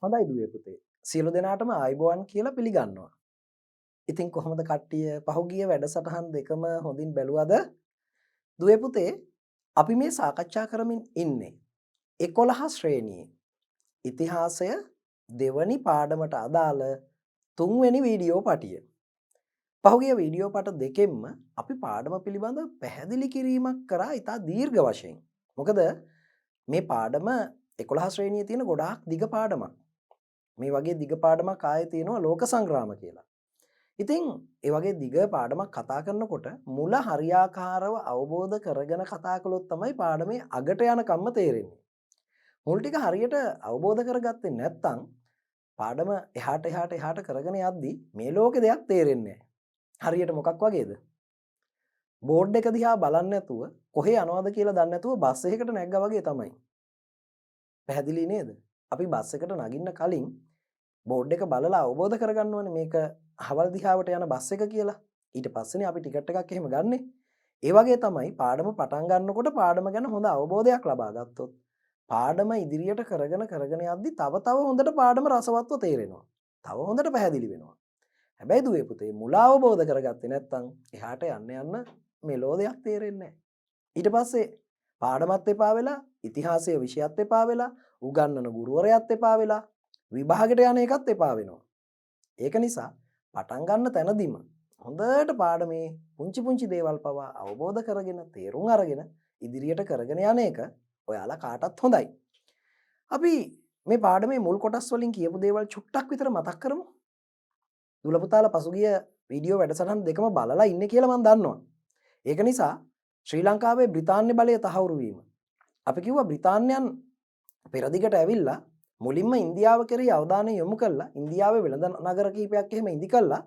හොඳයි දුවේ පුතේ. සියලු දෙනාටම ආයුබෝවන් කියලා පිළිගන්නවා. ඉතින් කොහොමද කට්ටිය පහුගිය වැඩසටහන් දෙකම හොඳින් බැලුවද? දුවේ පුතේ අපි මේ සාකච්ඡා කරමින් ඉන්නේ 11 ශ්‍රේණියේ ඉතිහාසය දෙවනි පාඩමට අදාළ තුන්වෙනි වීඩියෝ පටිය. පහුගිය වීඩියෝ පට දෙකෙන්ම අපි පාඩම පිළිබඳ පැහැදිලි කිරීමක් කරා ඉතා දීර්ඝ වශයෙන්. මොකද මේ පාඩම 11 ශ්‍රේණියේ තියෙන ගොඩාක් දිග පාඩමක්. මේ වගේ දිග පාඩමක් ආයේ තියෙනවා ලෝක සංග්‍රාම කියලා. ඉතින් ඒ වගේ දිග පාඩමක් කතා කරනකොට මුල හරියාකාරව අවබෝධ කරගෙන කතා කළොත් තමයි පාඩමේ අගට යනකම්ම තේරෙන්නේ. මුල් ටික හරියට අවබෝධ කරගත්තේ නැත්නම් පාඩම එහාට කරගෙන යද්දි මේ ලෝකේ දෙයක් තේරෙන්නේ නැහැ. හරියට මොකක් වගේද? බෝඩ් එක දිහා බලන්නේ නැතුව කොහේ යනවද කියලා දන්නේ නැතුව බස් එකකට නැග්ගා වගේ තමයි. පැහැදිලි නේද? අපි බස් එකට නගින්න කලින් බෝඩ් එක බලලා අවබෝධ කරගන්න ඕනේ මේක හවල් දිහාවට යන බස් එක කියලා. ඊට පස්සේනේ අපි ටිකට් එකක් එහෙම ගන්නෙ. ඒ වගේ තමයි පාඩම පටන් ගන්නකොට පාඩම ගැන හොඳ අවබෝධයක් ලබා ගත්තොත් පාඩම ඉදිරියට කරගෙන යද්දි තව හොඳට පාඩම රසවත්ව තේරෙනවා. තව හොඳට පැහැදිලි වෙනවා. හැබැයි දුවේ පුතේ මුල අවබෝධ කරගත්තේ නැත්නම් එහාට යන්න මෙලෝ දෙයක් තේරෙන්නේ නැහැ. ඊට පස්සේ පාඩමත් එපා වෙලා ඉතිහාසයේ විෂයත් එපා වෙලා උගන්වන ගුරුවරයාත් එපා වෙලා විභාගයට යන එකත් එපා වෙනවා. ඒක නිසා පටන් ගන්න තැනදීම හොඳට පාඩමේ පුංචි දේවල් පවා අවබෝධ කරගෙන තේරුම් අරගෙන ඉදිරියට කරගෙන යන එක ඔයාලා කාටත් හොඳයි. අපි මේ පාඩමේ මුල් කොටස් වලින් කියපු දේවල් චුට්ටක් විතර මතක් කරමු. දුල පුතාලා පසුගිය වීඩියෝ වැඩසටහන් දෙකම බලලා ඉන්නේ කියලා මම දන්නවා. ඒක නිසා ශ්‍රී ලංකාවේ බ්‍රිතාන්‍ය බලය තහවුරු වීම. අපි කිව්වා බ්‍රිතාන්‍යයන් පෙරදිගට ඇවිල්ලා මුලින්ම ඉන්දියාව කෙරෙහි අවධානය යොමු කළා. ඉන්දියාවේ වෙළඳ නගර කිහිපයක් එහෙම ඉදි කළා.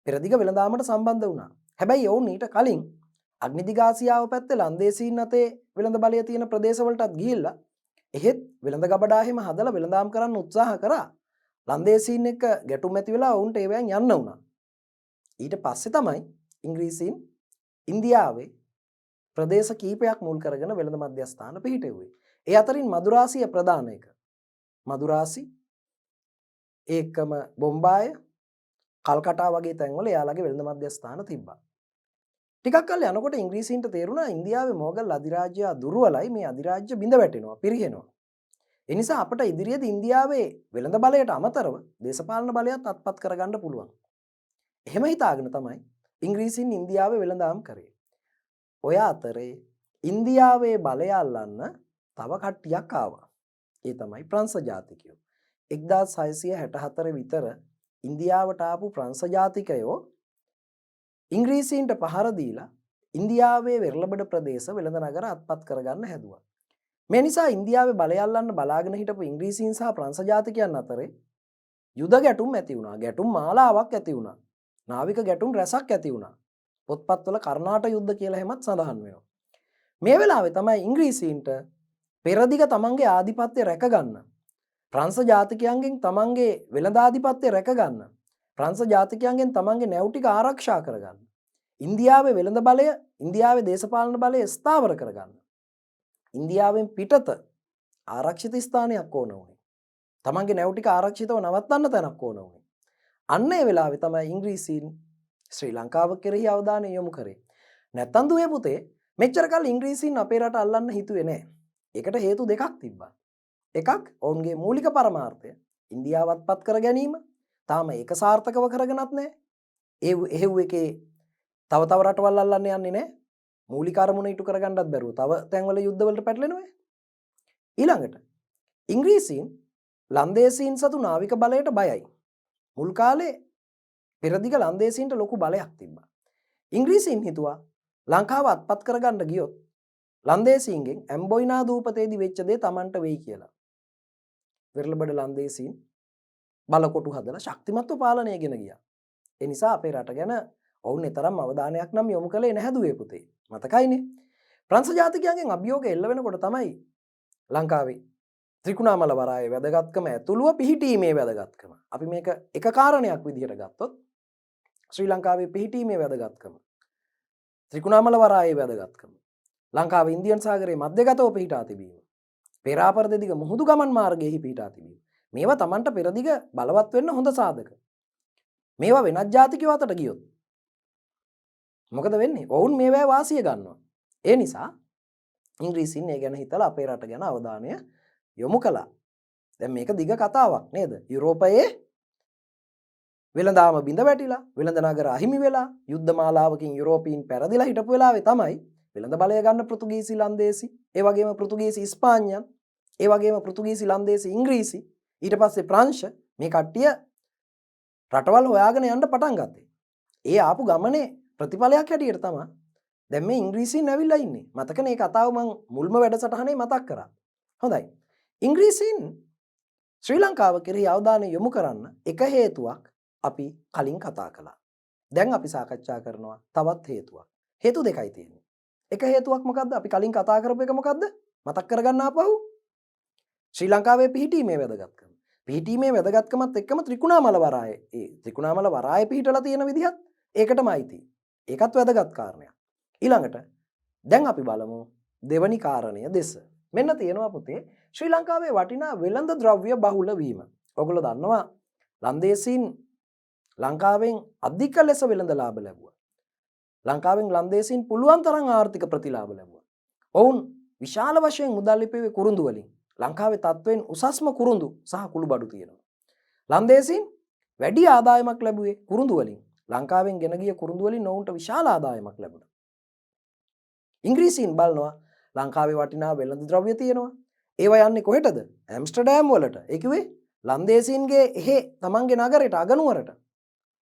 පෙරදිග වෙළඳාමට සම්බන්ධ වුණා. හැබැයි ඔවුන් ඊට කලින් අග්නිදිග ආසියාව පැත්තේ ලන්දේසීන් අතේ වෙළඳ බලය තියෙන ප්‍රදේශවලටත් ගිහිල්ලා එහෙත් වෙළඳ ගබඩා එහෙම හදලා වෙළඳාම් කරන්න උත්සාහ කරා. ලන්දේසීන් එක්ක ගැටුම් ඇති වෙලා ඔවුන්ට ඒවෙන් යන්න වුණා. ඊට පස්සේ තමයි ඉංග්‍රීසීන් ඉන්දියාවේ ප්‍රදේශ කීපයක් මුල් කරගෙන වෙළඳ මධ්‍යස්ථාන පිහිටෙව්වේ. ඒ අතරින් මදුරාසිය ප්‍රධාන එක. මදුරාසි ඒකම බොම්බාය කල්කටා වගේ තැන්වල එයාලගේ වෙළඳ මධ්‍යස්ථාන තිබ්බා. ටිකක් කල් යනකොට ඉංග්‍රීසීන්ට තේරුණා ඉන්දියාවේ මොගල් අධිරාජ්‍ය දුර්වලයි, මේ අධිරාජ්‍ය බිඳ වැටෙනවා, පිරිහෙනවා. ඒ නිසා අපිට ඉදිරියේදී ඉන්දියාවේ වෙළඳ බලයට අමතරව දේශපාලන බලයත් අත්පත් කරගන්න පුළුවන්. එහෙම හිතාගෙන තමයි ඉංග්‍රීසීන් ඉන්දියාවේ වෙළඳාම් කරේ. ඔය අතරේ ඉන්දියාවේ බලය අල්ලන්න තව කට්ටියක් ආවා. ඒ තමයි ප්‍රංශ ජාතිකයෝ. 1664 විතර ඉන්දියාවට ආපු ප්‍රංශ ජාතිකයෝ ඉංග්‍රීසීන්ට පහර දීලා ඉන්දියාවේ වෙරළබඩ ප්‍රදේශ වෙළඳ නගර අත්පත් කරගන්න හැදුවා. මේ නිසා ඉන්දියාවේ බලය අල්ලන්න බලාගෙන හිටපු ඉංග්‍රීසීන් සහ ප්‍රංශ ජාතිකයන් අතරේ යුද ගැටුම් ඇති වුණා. ගැටුම් මාලාවක් ඇති වුණා. නාවික ගැටුම් රැසක් ඇති වුණා. පොත්පත්වල කර්ණාට යුද්ධ කියලා හැමත් සඳහන් වෙනවා. මේ වෙලාවේ තමයි ඉංග්‍රීසීන්ට පෙරදිග තමන්ගේ ආධිපත්‍ය රැකගන්න, ප්‍රංශ ජාතිකයන්ගෙන් තමන්ගේ වෙළඳාධිපත්‍ය රැකගන්න, ප්‍රංශ ජාතිකයන්ගෙන් තමන්ගේ නැව් ටික ආරක්ෂා කරගන්න, ඉන්දියාවේ වෙළඳ බලය, ඉන්දියාවේ දේශපාලන බලය ස්ථාවර කරගන්න, ඉන්දියාවෙන් පිටත ආරක්ෂිත ස්ථානයක් ඕන වුණේ. තමන්ගේ නැව් ටික ආරක්ෂිතව නවත්තන්න තැනක් ඕන වුණේ. අන්න ඒ වෙලාවේ තමයි ඉංග්‍රීසීන් ශ්‍රී ලංකාව කෙරෙහි අවධානය යොමු කරේ. නැත්තම් දුවේ පුතේ මෙච්චර කල් ඉංග්‍රීසීන් අපේ රට අල්ලන්න හිතුවේ නැහැ. ඒකට හේතු දෙකක් තිබ්බා. එකක් ඔවුන්ගේ මූලික පරමාර්ථය ඉන්දියාවත් පත් කර ගැනීම. තාම ඒක සාර්ථකව කරගෙනත් නැහැ. එහෙව් එකේ තව රටවල් අල්ලන්න යන්නේ නැහැ. මූලික අරමුණ ඉටු කරගන්නත් බැරුව තව තැන්වල යුද්ධවලට පැටලෙනවා. ඊළඟට ඉංග්‍රීසීන් ලන්දේසීන් සතු නාවික බලයට බයයි. මුල් කාලේ පෙරදිග ලන්දේසීන්ට ලොකු බලයක් තිබ්බා. ඉංග්‍රීසීන් හිතුවා ලංකාව අත්පත් කරගන්න ගියොත් ලන්දේසීන්ගෙන් ඇම්බොයිනා දූපතේදී වෙච්ච දේ Tamanට වෙයි කියලා. වෙරළබඩ ලන්දේසීන් බලකොටු හදලා ශක්තිමත්ව පාලනය ගෙන ගියා. ඒ නිසා අපේ රට ගැන ඔවුන් තරම් අවධානයක් නම් යොමු කළේ නැහැ දුවේ පුතේ. මතකයිනේ. ප්‍රංශ ජාතිකයන්ගෙන් අභියෝග එල්ල වෙනකොට තමයි ලංකාවේ ත්‍රිකුණාමල වරායේ වැදගත්කම ඇතුළුව පිහිටීමේ වැදගත්කම. අපි මේක එක කාරණයක් විදිහට ගත්තොත් ශ්‍රී ලංකාවේ පිහිටීමේ වැදගත්කම, ත්‍රිකුණාමල වරායේ වැදගත්කම, ලංකාවේ ඉන්දියන් සාගරයේ මධ්‍යගතව පිහිටා තිබීම, පෙරාපර දෙදිග මුහුදු ගමන් මාර්ගයේහි පිහිටා තිබීම. මේවා Tamanට පෙරදිග බලවත් වෙන්න හොඳ සාධක. මේවා වෙනත් ජාතිකයෝ අතට ගියොත් මොකද වෙන්නේ? ඔවුන් මේවා වාසිය ගන්නවා. ඒ නිසා ඉංග්‍රීසින් ඒ ගැන හිතලා අපේ රට ගැන අවධානය යොමු කළා. දැන් මේක දිග කතාවක් නේද? යුරෝපයේ වෙළඳාම බිඳ වැටිලා, වෙළඳ නගර අහිමි වෙලා, යුද්ධ මාලාවකින් යුරෝපීන් පෙරදිලා හිටපු වෙලාවේ තමයි වෙළඳ බලය ගන්න පෘතුගීසි, ලන්දේසි, ඒ වගේම පෘතුගීසි ඉස්පාඤ්ඤන්, ඒ වගේම පෘතුගීසි, ලන්දේසි, ඉංග්‍රීසි, ඊට පස්සේ ප්‍රංශ මේ කට්ටිය රටවල් හොයාගෙන යන්න පටන් ගත්තේ. ඒ ආපු ගමනේ ප්‍රතිඵලයක් හැටියට තමයි දැන් මේ ඉංග්‍රීසීන් ඇවිල්ලා ඉන්නේ. මතකනේ මේ කතාව මම මුල්ම වැඩසටහනේ මතක් කරා. හොඳයි. ඉංග්‍රීසීන් ශ්‍රී ලංකාව කෙරෙහි අවධානය යොමු කරන්න එක හේතුවක් අපි කලින් කතා කළා. දැන් අපි සාකච්ඡා කරනවා තවත් හේතුවක්. හේතු දෙකයි තියෙන්නේ. එක හේතුවක් මොකද්ද? අපි කලින් කතා කරපු එක මොකද්ද? මතක් කරගන්න ආපහු. ශ්‍රී ලංකාවේ පිහිටීමේ වැදගත්කම. පිහිටීමේ වැදගත්කමත් එක්කම ත්‍රිකුණාමල වරාය. ඒ ත්‍රිකුණාමල වරාය පිහිටලා තියෙන විදිහත් ඒකටම අයිති. ඒකත් වැදගත් කාරණයක්. ඊළඟට දැන් අපි බලමු දෙවනි කාරණය දෙස. මෙන්න තියෙනවා පුතේ ශ්‍රී ලංකාවේ වටිනා වෙළඳ ද්‍රව්‍ය බහුල වීම. ඔයගොල්ලෝ දන්නවා ලන්දේසීන් ලංකාවෙන් අධික ලෙස වෙළඳ ලාභ ලැබුවා. ලංකාවෙන් ලන්දේසීන් පුළුවන් තරම් ආර්ථික ප්‍රතිලාභ ලැබුවා. ඔවුන් විශාල වශයෙන් මුදල් ලිපියේ කුරුඳු වලින් ලංකාවේ තත්වයෙන් උසස්ම කුරුඳු සහ කුළුබඩු තියෙනවා. ලන්දේසීන් වැඩි ආදායමක් ලැබුවේ කුරුඳු වලින්. ලංකාවෙන් ගෙන ගිය කුරුඳු වලින් ඔවුන්ට විශාල ආදායමක් ලැබුණා. ඉංග්‍රීසීන් බලනවා ලංකාවේ වටිනා වෙළඳ ද්‍රව්‍ය තියෙනවා. ඒවා යන්නේ කොහෙටද? ඇම්ස්ටර්ඩෑම් වලට. ඒ කිව්වේ ලන්දේසීන්ගේ එහෙ තමන්ගේ නගරයට අගනුවරට.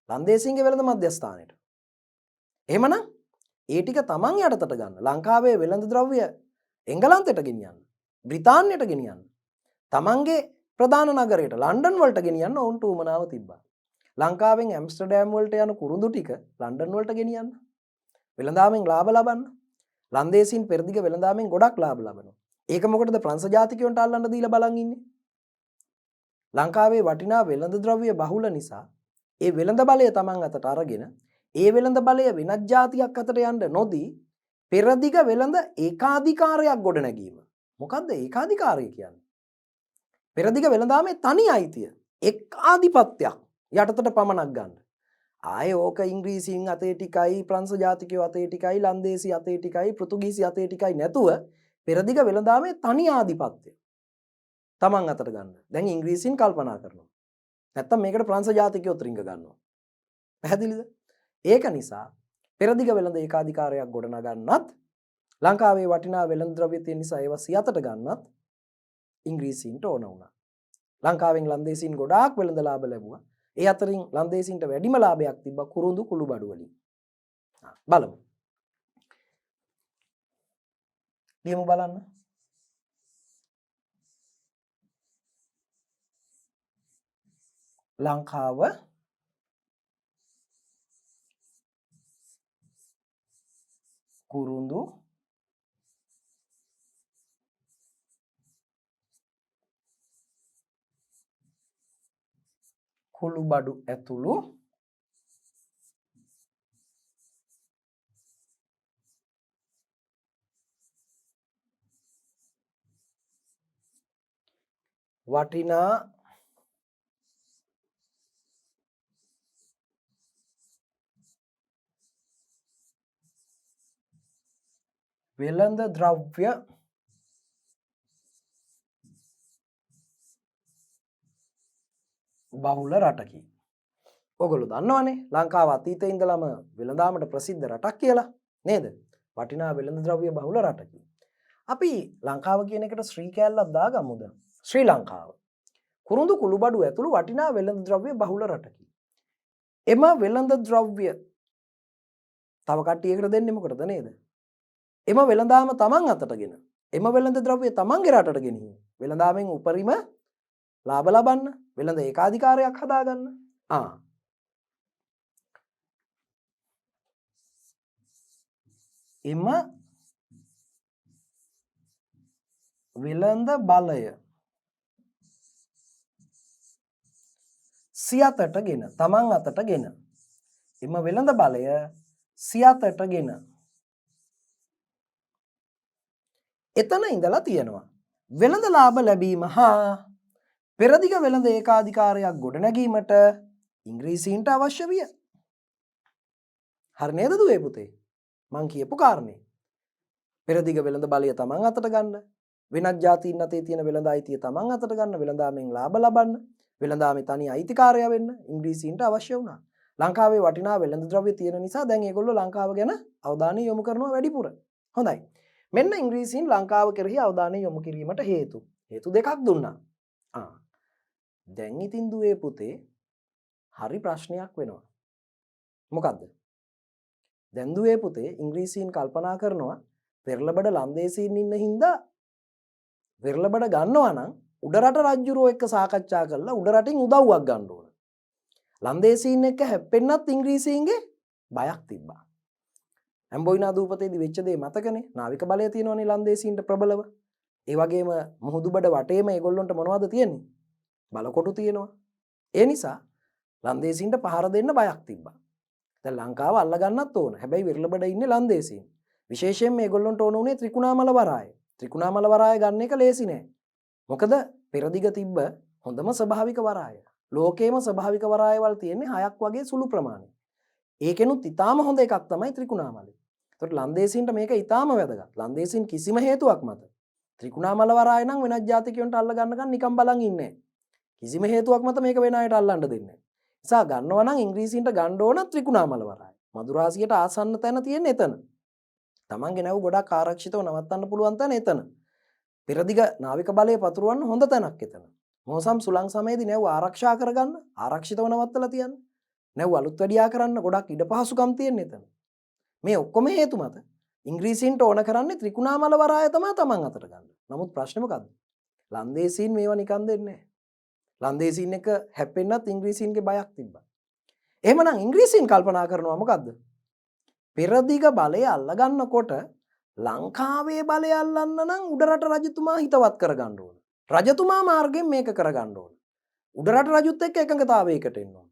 ලන්දේසීන්ගේ වෙළඳ මධ්‍යස්ථානයට. එහෙමනම් ඒ ටික තමන් යටතට ගන්න. ලංකාවේ වෙළඳ ද්‍රව්‍ය එංගලන්තයට ගෙනියන්න. බ්‍රිතාන්‍යයට ගෙනියන්න. තමන්ගේ ප්‍රධාන නගරයට ලන්ඩන් වලට ගෙනියන්න ඔවුන්ට උවමනාව තිබ්බා. ලංකාවෙන් ඇම්ස්ටර්ඩෑම් වලට යන කුරුඳු ටික ලන්ඩන් වලට ගෙනියන්න. වෙළඳාමෙන් ලාභ ලබන්න. ලන්දේසීන් පෙරදිග වෙළඳාමෙන් ගොඩක් ලාභ ලබනවා. ඒක මොකටද ප්‍රංශ ජාතිකයන්ට අල්ලන්න දීලා බලන් ඉන්නේ? ලංකාවේ වටිනා වෙළඳ ද්‍රව්‍ය බහුල නිසා ඒ වෙළඳ බලය තමන් අතට අරගෙන ඒ වෙළඳ බලය වෙනත් ජාතියක් අතට යන්න නොදී පෙරදිග වෙළඳ ඒකාධිකාරයක් ගොඩ නැගීම. මොකද්ද ඒකාධිකාරය කියන්නේ? පෙරදිග වෙළඳාමේ තනි අයිතිය එක් ආධිපත්‍යයක් යටතට පමණක් ගන්න. ආයේ ඕක ඉංග්‍රීසීන් අතේ ටිකයි, ප්‍රංශ ජාතිකයෝ අතේ ටිකයි, ලන්දේසි අතේ ටිකයි, පෘතුගීසි අතේ ටිකයි නැතුව පෙරදිග වෙළඳාමේ තනි ආධිපත්‍ය තමන් අතට ගන්න. දැන් ඉංග්‍රීසීන් කල්පනා කරනවා. නැත්තම් මේකට ප්‍රංශ ජාතිකයෝත් රිංග ගන්නවා. පැහැදිලිද? ඒක නිසා පෙරදිග වෙළඳ ඒකාධිකාරයක් ගොඩනගන්නත් ලංකාවේ වටිනා වෙළඳ ද්‍රව්‍ය තියෙන නිසා ඒවා සියතට ගන්නත් ඉංග්‍රීසීන්ට ඕන වුණා. ලංකාවෙන් ලන්දේසීන් ගොඩාක් වෙළඳ ලාභ ලැබුවා. ඒ අතරින් ලන්දේසීන්ට වැඩිම ලාභයක් තිබ්බා කුරුඳු කුළුබඩු වලින්. බලමු. ලියමු බලන්න. ලංකාව කුරුඳු කුළුබඩු ඇතුළු වටිනා වෙළඳ ද්‍රව්‍ය බහුල රටකි. ඔයගොල්ලෝ දන්නවනේ ලංකාව අතීතයේ ඉඳලම වෙළඳාමට ප්‍රසිද්ධ රටක් කියලා නේද? වටිනා වෙළඳ ද්‍රව්‍ය බහුල රටකි. අපි ලංකාව කියන එකට ශ්‍රී කෑල්ලක් දාගමුද? ශ්‍රී ලංකාව කුරුඳු කුළුබඩු ඇතුළු වටිනා වෙළඳ ද්‍රව්‍ය බහුල රටකි. එම වෙළඳ ද්‍රව්‍ය තව කට්ටියකට දෙන්නේ මොකටද නේද? එම වෙළඳාම තමන් අතටගෙන එම වෙළඳ ද්‍රව්‍ය තමන්ගේ රටට ගෙනිහින් වෙළඳාමෙන් උපරිම ලාභ ලබන්න වෙළඳ ඒකාධිකාරයක් හදාගන්න. එම වෙළඳ බලය සියතටගෙන තමන් අතටගෙන එම වෙළඳ බලය සියතටගෙන එතන ඉඳලා තියෙනවා වෙළඳ ලාභ ලැබීම හා පෙරදිග වෙළඳ ඒකාධිකාරයක් ගොඩනැගීමට ඉංග්‍රීසීන්ට අවශ්‍ය විය. හරි නේද දුවේ පුතේ? මං කියපු කාරණේ. පෙරදිග වෙළඳ බලය තමන් අතට ගන්න, වෙනත් ජාතීන් අතේ තියෙන වෙළඳ අයිතිය තමන් අතට ගන්න, වෙළඳාමෙන් ලාභ ලබන්න, වෙළඳාමේ තනි අයිතිකාරයා වෙන්න ඉංග්‍රීසීන්ට අවශ්‍ය වුණා. ලංකාවේ වටිනා වෙළඳ ද්‍රව්‍ය තියෙන නිසා දැන් ඒගොල්ලෝ ලංකාව ගැන අවධානය යොමු කරනවා වැඩිපුර. හොඳයි. මෙන්න ඉංග්‍රීසීන් ලංකාව කෙරෙහි අවධානය යොමු කිරීමට හේතු දෙකක් දුන්නා. දැන් ඉතින් දුවේ පුතේ හරි ප්‍රශ්නයක් වෙනවා. මොකද්ද? දැන් දුවේ පුතේ ඉංග්‍රීසීන් කල්පනා කරනවා වෙරළබඩ ලන්දේසීන් ඉන්න හින්දා වෙරළබඩ ගන්නවා නම් උඩරට රජුරෝ එක්ක සාකච්ඡා කරලා උඩරටින් උදව්වක් ගන්න ඕන. ලන්දේසීන් එක්ක හැප්පෙන්නත් ඉංග්‍රීසීන්ගේ බයක් තිබ්බා. ඇම්බොයිනා දූපතේදී වෙච්ච දේ මතකනේ. නාවික බලය තියෙනවනේ ලන්දේසීන්ට ප්‍රබලව. ඒ වගේම මුහුදුබඩ වටේම ඒගොල්ලොන්ට මොනවද තියෙන්නේ? බලකොටු තියෙනවා. ඒ නිසා ලන්දේසීන්ට පහර දෙන්න බයක් තිබ්බා. දැන් ලංකාව අල්ලගන්නත් ඕන. හැබැයි වෙරළබඩ ඉන්නේ ලන්දේසීන්. විශේෂයෙන් මේගොල්ලොන්ට ඕන උනේ ත්‍රිකුණාමල වරාය. ත්‍රිකුණාමල වරාය ගන්න එක ලේසි නෑ. මොකද පෙරදිග තිබ්බ හොඳම ස්වභාවික වරාය. ලෝකේම ස්වභාවික වරායවල් තියෙන්නේ 6ක් වගේ සුළු ප්‍රමාණයක්. ඒකෙනුත් ඊටාම හොඳ එකක් තමයි ත්‍රිකුණාමලය. ඒකට ලන්දේසීන්ට මේක ඊටාම වැදගත්. ලන්දේසීන් කිසිම හේතුවක් මත ත්‍රිකුණාමල වරාය නම් වෙනත් ජාතිකයන්ට අල්ල ගන්නකන් නිකන් බලන් ඉන්නේ. කිසිම හේතුවක් මත මේක වෙන අයට අල්ලන්න දෙන්නේ නැහැ. නිසා ගන්නවා නම් ඉංග්‍රීසීන්ට ගන්න ඕන ත්‍රිකුණාමල වරාය. මදුරාසියට ආසන්න තැන තියෙන්නේ එතන. තමන්ගේ නැව් ගොඩක් ආරක්ෂිතව නවත්තන්න පුළුවන් තැන එතන. පෙරදිග නාවික බලය පතුරවන්න හොඳ තැනක් එතන. මොහොසම් සුළං සමයේදී නැව් ආරක්ෂා කරගන්න ආරක්ෂිතව නවත්තලා තියන්න. නැව් අලුත් වැඩියා කරන්න ගොඩක් ඉඩ පහසුකම් තියෙන එතන. මේ ඔක්කොම හේතු මත ඉංග්‍රීසීන්ට ඕන කරන්නේ ත්‍රිකුණාමල වරාය තමයි තමන් අතට ගන්න. නමුත් ප්‍රශ්නේ මොකද්ද? ලන්දේසීන් මේවා නිකන් දෙන්නේ නැහැ. ලන්දේසීන් එක හැප්පෙන්නත් ඉංග්‍රීසීන්ගේ බයක් තිබ්බා. එහෙමනම් ඉංග්‍රීසීන් කල්පනා කරනවා මොකද්ද? පෙරදිග බලය අල්ලගන්නකොට ලංකාවේ බලය අල්ලන්න නම් උඩරට රජතුමා හිතවත් කරගන්න ඕන. රජතුමා මාර්ගයෙන් මේක කරගන්න ඕන. උඩරට රජුත් එක්ක එකඟතාවයකට එන්න ඕන.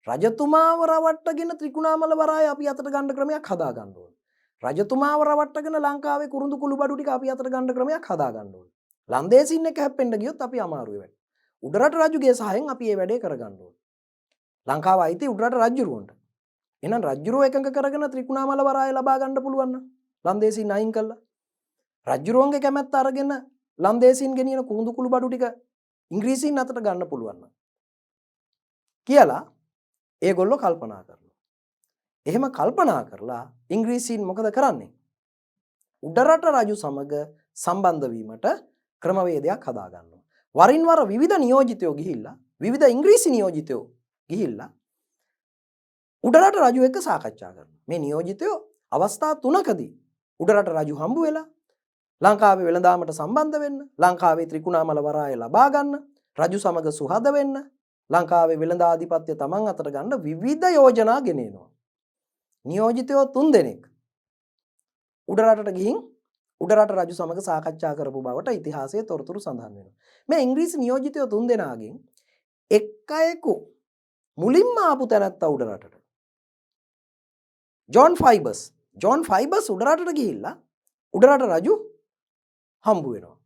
රජතුමාව රවට්ටගෙන ත්‍රිකුණාමල වරාය අපි අතට ගන්න ක්‍රමයක් හදා ගන්න ඕන. රජතුමාව රවට්ටගෙන ලංකාවේ කුරුඳු කුළු බඩු ටික අපි අතට ගන්න ක්‍රමයක් හදා ගන්න ඕන. ලන්දේසීන් එක්ක හැප්පෙන්න ගියොත් අපි අමාරුයි වෙන්නේ. උඩරට රජුගේ සහයෙන් අපි මේ වැඩේ කරගන්න ඕන. ලංකාව අයිති උඩරට රජුරුවන්ට. එහෙනම් රජුරුව එකඟ කරගෙන ත්‍රිකුණාමල වරාය ලබා ගන්න පුළුවන් නම් ලන්දේසීන් අයින් කළා. රජුරුවන්ගේ කැමැත්ත අරගෙන ලන්දේසීන් ගෙනියන කුරුඳු කුළු බඩු ටික ඉංග්‍රීසීන් අතට ගන්න පුළුවන් නම් කියලා ඒගොල්ලෝ කල්පනා කරනවා. එහෙම කල්පනා කරලා ඉංග්‍රීසීන් මොකද කරන්නේ? උඩරට රජු සමග සම්බන්ධ වීමට ක්‍රමවේදයක් හදා ගන්නවා. වරින් වර විවිධ නියෝජිතයෝ ගිහිල්ලා විවිධ ඉංග්‍රීසි නියෝජිතයෝ ගිහිල්ලා උඩරට රජු එක්ක සාකච්ඡා කරනවා. මේ නියෝජිතයෝ අවස්ථා 3කදී උඩරට රජු හම්බ වෙලා ලංකාවේ වෙළඳාමට සම්බන්ධ වෙන්න, ලංකාවේ ත්‍රිකුණාමල වරාය ලබා ගන්න, රජු සමග සුහද වෙන්න, ලංකාවේ වෙළඳ ආධිපත්‍ය තමන් අතට ගන්න විවිධ යෝජනා ගෙනෙනවා. නියෝජිතයෝ 3 දෙනෙක් උඩරටට ගිහින් උඩරට රජු සමග සාකච්ඡා කරපු බවට ඉතිහාසයේ තොරතුරු සඳහන් වෙනවා. මේ ඉංග්‍රීසි නියෝජිතයෝ 3 දෙනාගෙන් එක් අයෙකු මුලින්ම ආපු තැනැත්තා උඩරටට. ජෝන් ෆයිබර්ස් උඩරටට ගිහිල්ලා උඩරට රජු හම්බ වෙනවා.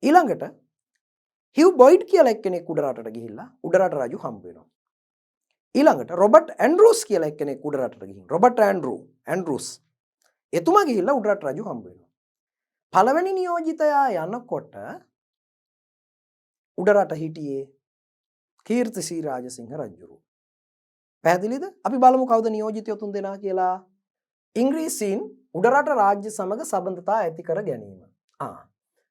ඊළඟට හිව් බොයිඩ් කියලා එක්කෙනෙක් උඩරටට ගිහිල්ලා උඩරට රජු හම්බ වෙනවා. ඊළඟට රොබර්ට් ඇන්ඩ්‍රූස් කියලා එක්කෙනෙක් උඩරටට ගිහින් රොබර්ට් ඇන්ඩ්‍රූස් එතුමා ගිහිල්ලා උඩරට රජු හම්බ වෙනවා. පළවෙනි නියෝජිතයා යනකොට උඩරට හිටියේ කීර්තිසී රාජසිංහ රජුරු. පැහැදිලිද? අපි බලමු කවුද නියෝජිතයෝ 3 දෙනා කියලා. ඉංග්‍රීසීන් උඩරට රාජ්‍ය සමග සබඳතා ඇති කර ගැනීම.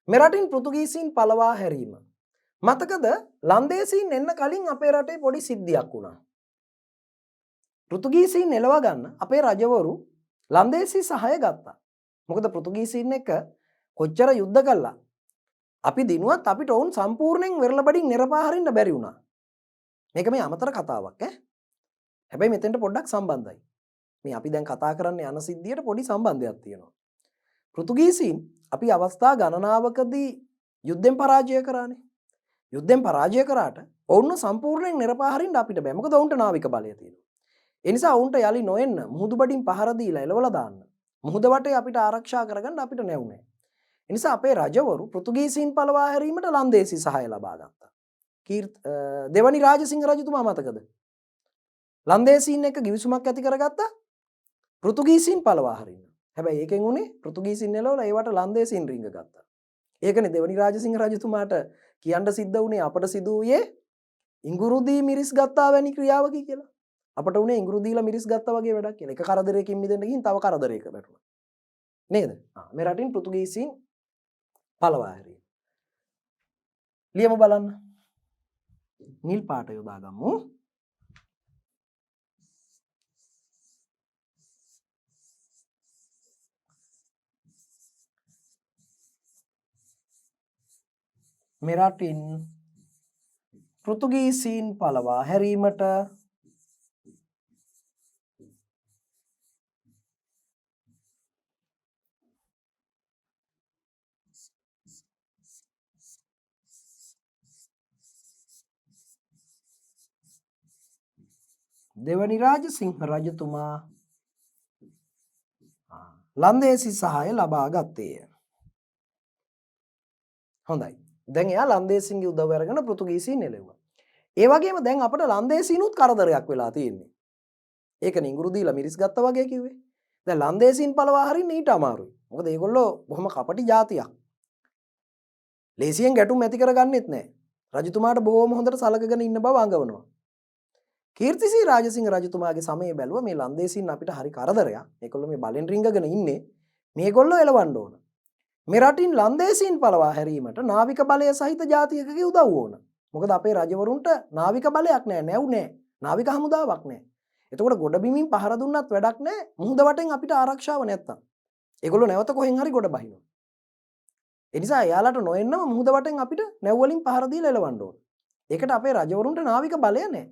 මෙරටින් පෘතුගීසීන් පළවා හැරීම. මතකද ලන්දේසීන් එන්න කලින් අපේ රටේ පොඩි සිද්ධියක් වුණා. පෘතුගීසීන් එලව ගන්න අපේ රජවරු ලන්දේසී සහාය ගත්තා. මොකද පෘතුගීසීන් එක්ක කොච්චර යුද්ධ කළා. අපි දිනුවත් අපිට වුන් සම්පූර්ණයෙන් වෙරළබඩින් නිරපා හරින්න බැරි වුණා. මේක මේ අමතර කතාවක් ඈ. හැබැයි මෙතෙන්ට පොඩ්ඩක් සම්බන්ධයි. මේ අපි දැන් කතා කරන්න යන සිද්ධියට පොඩි සම්බන්ධයක් තියෙනවා. පෘතුගීසීන් අපි අවස්ථා ගණනාවකදී යුද්ධෙන් පරාජය කරානේ. යුද්ධෙන් පරාජය කරාට ඔවුන්ව සම්පූර්ණයෙන් නිරපා හරින්න අපිට බෑ. මොකද ඔවුන්ට නාවික බලය තියෙනවා. ඒ නිසා ඔවුන්ට යලි නොඑන්න මුහුදු බඩින් පහර දීලා එලවලා දාන්න. මුහුද වටේ අපිට ආරක්ෂා කරගන්න අපිට නැවුනේ. එනිසා අපේ රජවරු පෘතුගීසීන් පළවා හැරීමට ලන්දේසි සහාය ලබා ගත්තා. දෙවනි රාජසිංහ රජතුමා මතකද? ලන්දේසීන් එක්ක ගිවිසුමක් ඇති කරගත්තා පෘතුගීසීන් පළවා හරින්න. හැබැයි ඒකෙන් උනේ පෘතුගීසීන් එලවලා ඒවට ලන්දේසීන් රිංග ගත්තා. ඒකනේ දෙවනි රාජසිංහ රජතුමාට කියන්න සිද්ධ වුණේ අපට සිදු වූයේ ඉඟුරුදී මිරිස් ගත්තා වැනි ක්‍රියාවකි කියලා. අපට උනේ ඉඟුරු දීලා මිරිස් ගත්තා වගේ වැඩක් කියලා. එක කරදරයකින් මිදෙන්න ගිහින් තව කරදරයක වැටුණා. නේද? මේ රටින් පෘතුගීසීන් පළවා හැරීම. ලියමු බලන්න. නිල් පාට යොදා ගමු. මේ රටින් පෘතුගීසීන් පළවා හැරීමට දෙවනි රාජසිංහ රජතුමා ලන්දේසි සහාය ලබා ගත්තේය. හොඳයි. දැන් එයා ලන්දේසින්ගේ උදව්ව අරගෙන පෘතුගීසීන් එළෙව්වා. ඒ වගේම දැන් අපිට ලන්දේසීනුත් කරදරයක් වෙලා තියෙන්නේ. ඒකනේ ඉඟුරු දීලා මිරිස් ගත්තා වගේ කිව්වේ. දැන් ලන්දේසීන් පළවා හරින්න ඊට අමාරුයි. මොකද ඒගොල්ලෝ බොහොම කපටි ජාතියක්. ලේසියෙන් ගැටුම් ඇති කරගන්නෙත් නැහැ. රජතුමාට බොහොම හොඳට සලකගෙන ඉන්න බව අඟවනවා. කීර්තිසී රාජසිංහ රජතුමාගේ සමයේ බැලුවා මේ ලන්දේසීන් අපිට හරි කරදරයක්. මේගොල්ලෝ මේ බලෙන් රිංගගෙන ඉන්නේ. මේගොල්ලෝ එලවන්න ඕන. මේ රටින් ලන්දේසීන් පළවා හැරීමට නාවික බලය සහිත ජාතියකගේ උදව්ව ඕන. මොකද අපේ රජවරුන්ට නාවික බලයක් නැහැ, නැව් නැහැ. නාවික හමුදාවක් නැහැ. එතකොට ගොඩබිමින් පහර දුන්නත් වැඩක් නැහැ. මුහුද වටෙන් අපිට ආරක්ෂාව නැත්තම්. ඒගොල්ලෝ නැවත කොහෙන් හරි ගොඩ බහිනවා. ඒ නිසා එයාලට නොඑන්නම මුහුද වටෙන් අපිට නැව් වලින් පහර දීලා එලවන්න ඕන. ඒකට අපේ රජවරුන්ට නාවික බලය නැහැ.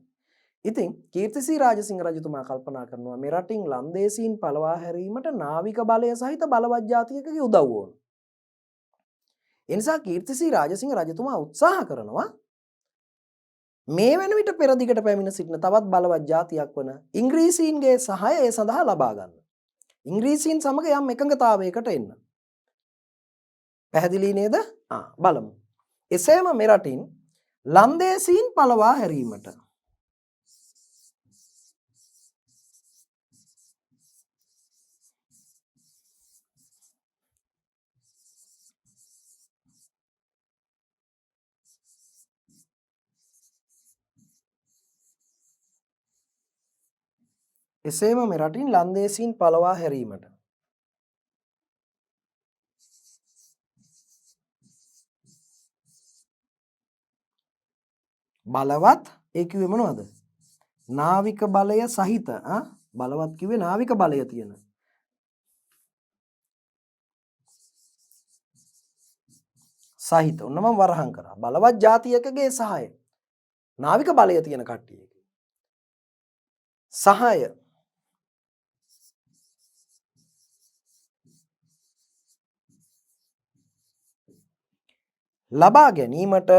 ඉතින් කීර්තිසී රාජසිංහ රජතුමා කල්පනා කරනවා මේ රටින් ලන්දේසීන් පළවා හැරීමට නාවික බලය සහිත බලවත් ජාතියකගේ උදව්ව ඕන. ඒ නිසා කීර්තිසී රාජසිංහ රජතුමා උත්සාහ කරනවා මේ වෙන විට පෙරදිගට පැමිණ සිටින තවත් බලවත් ජාතියක් වන ඉංග්‍රීසීන්ගේ සහාය ඒ සඳහා ලබා ගන්න. ඉංග්‍රීසීන් සමග යම් එකඟතාවයකට එන්න. පැහැදිලි නේද? බලමු. එසේම මේ රටින් ලන්දේසීන් පළවා හැරීමට එසේම මේ රටින් ලන්දේසීන් පළවා හැරීමට බලවත් ඒ කිව්වේ මොනවද? නාවික බලය සහිත බලවත් කිව්වේ නාවික බලය තියෙන සහිත ඔන්න මම වරහන් කරා. බලවත් ජාතියකගේ සහාය නාවික බලය තියෙන කට්ටියගේ සහාය ලබා ගැනීමට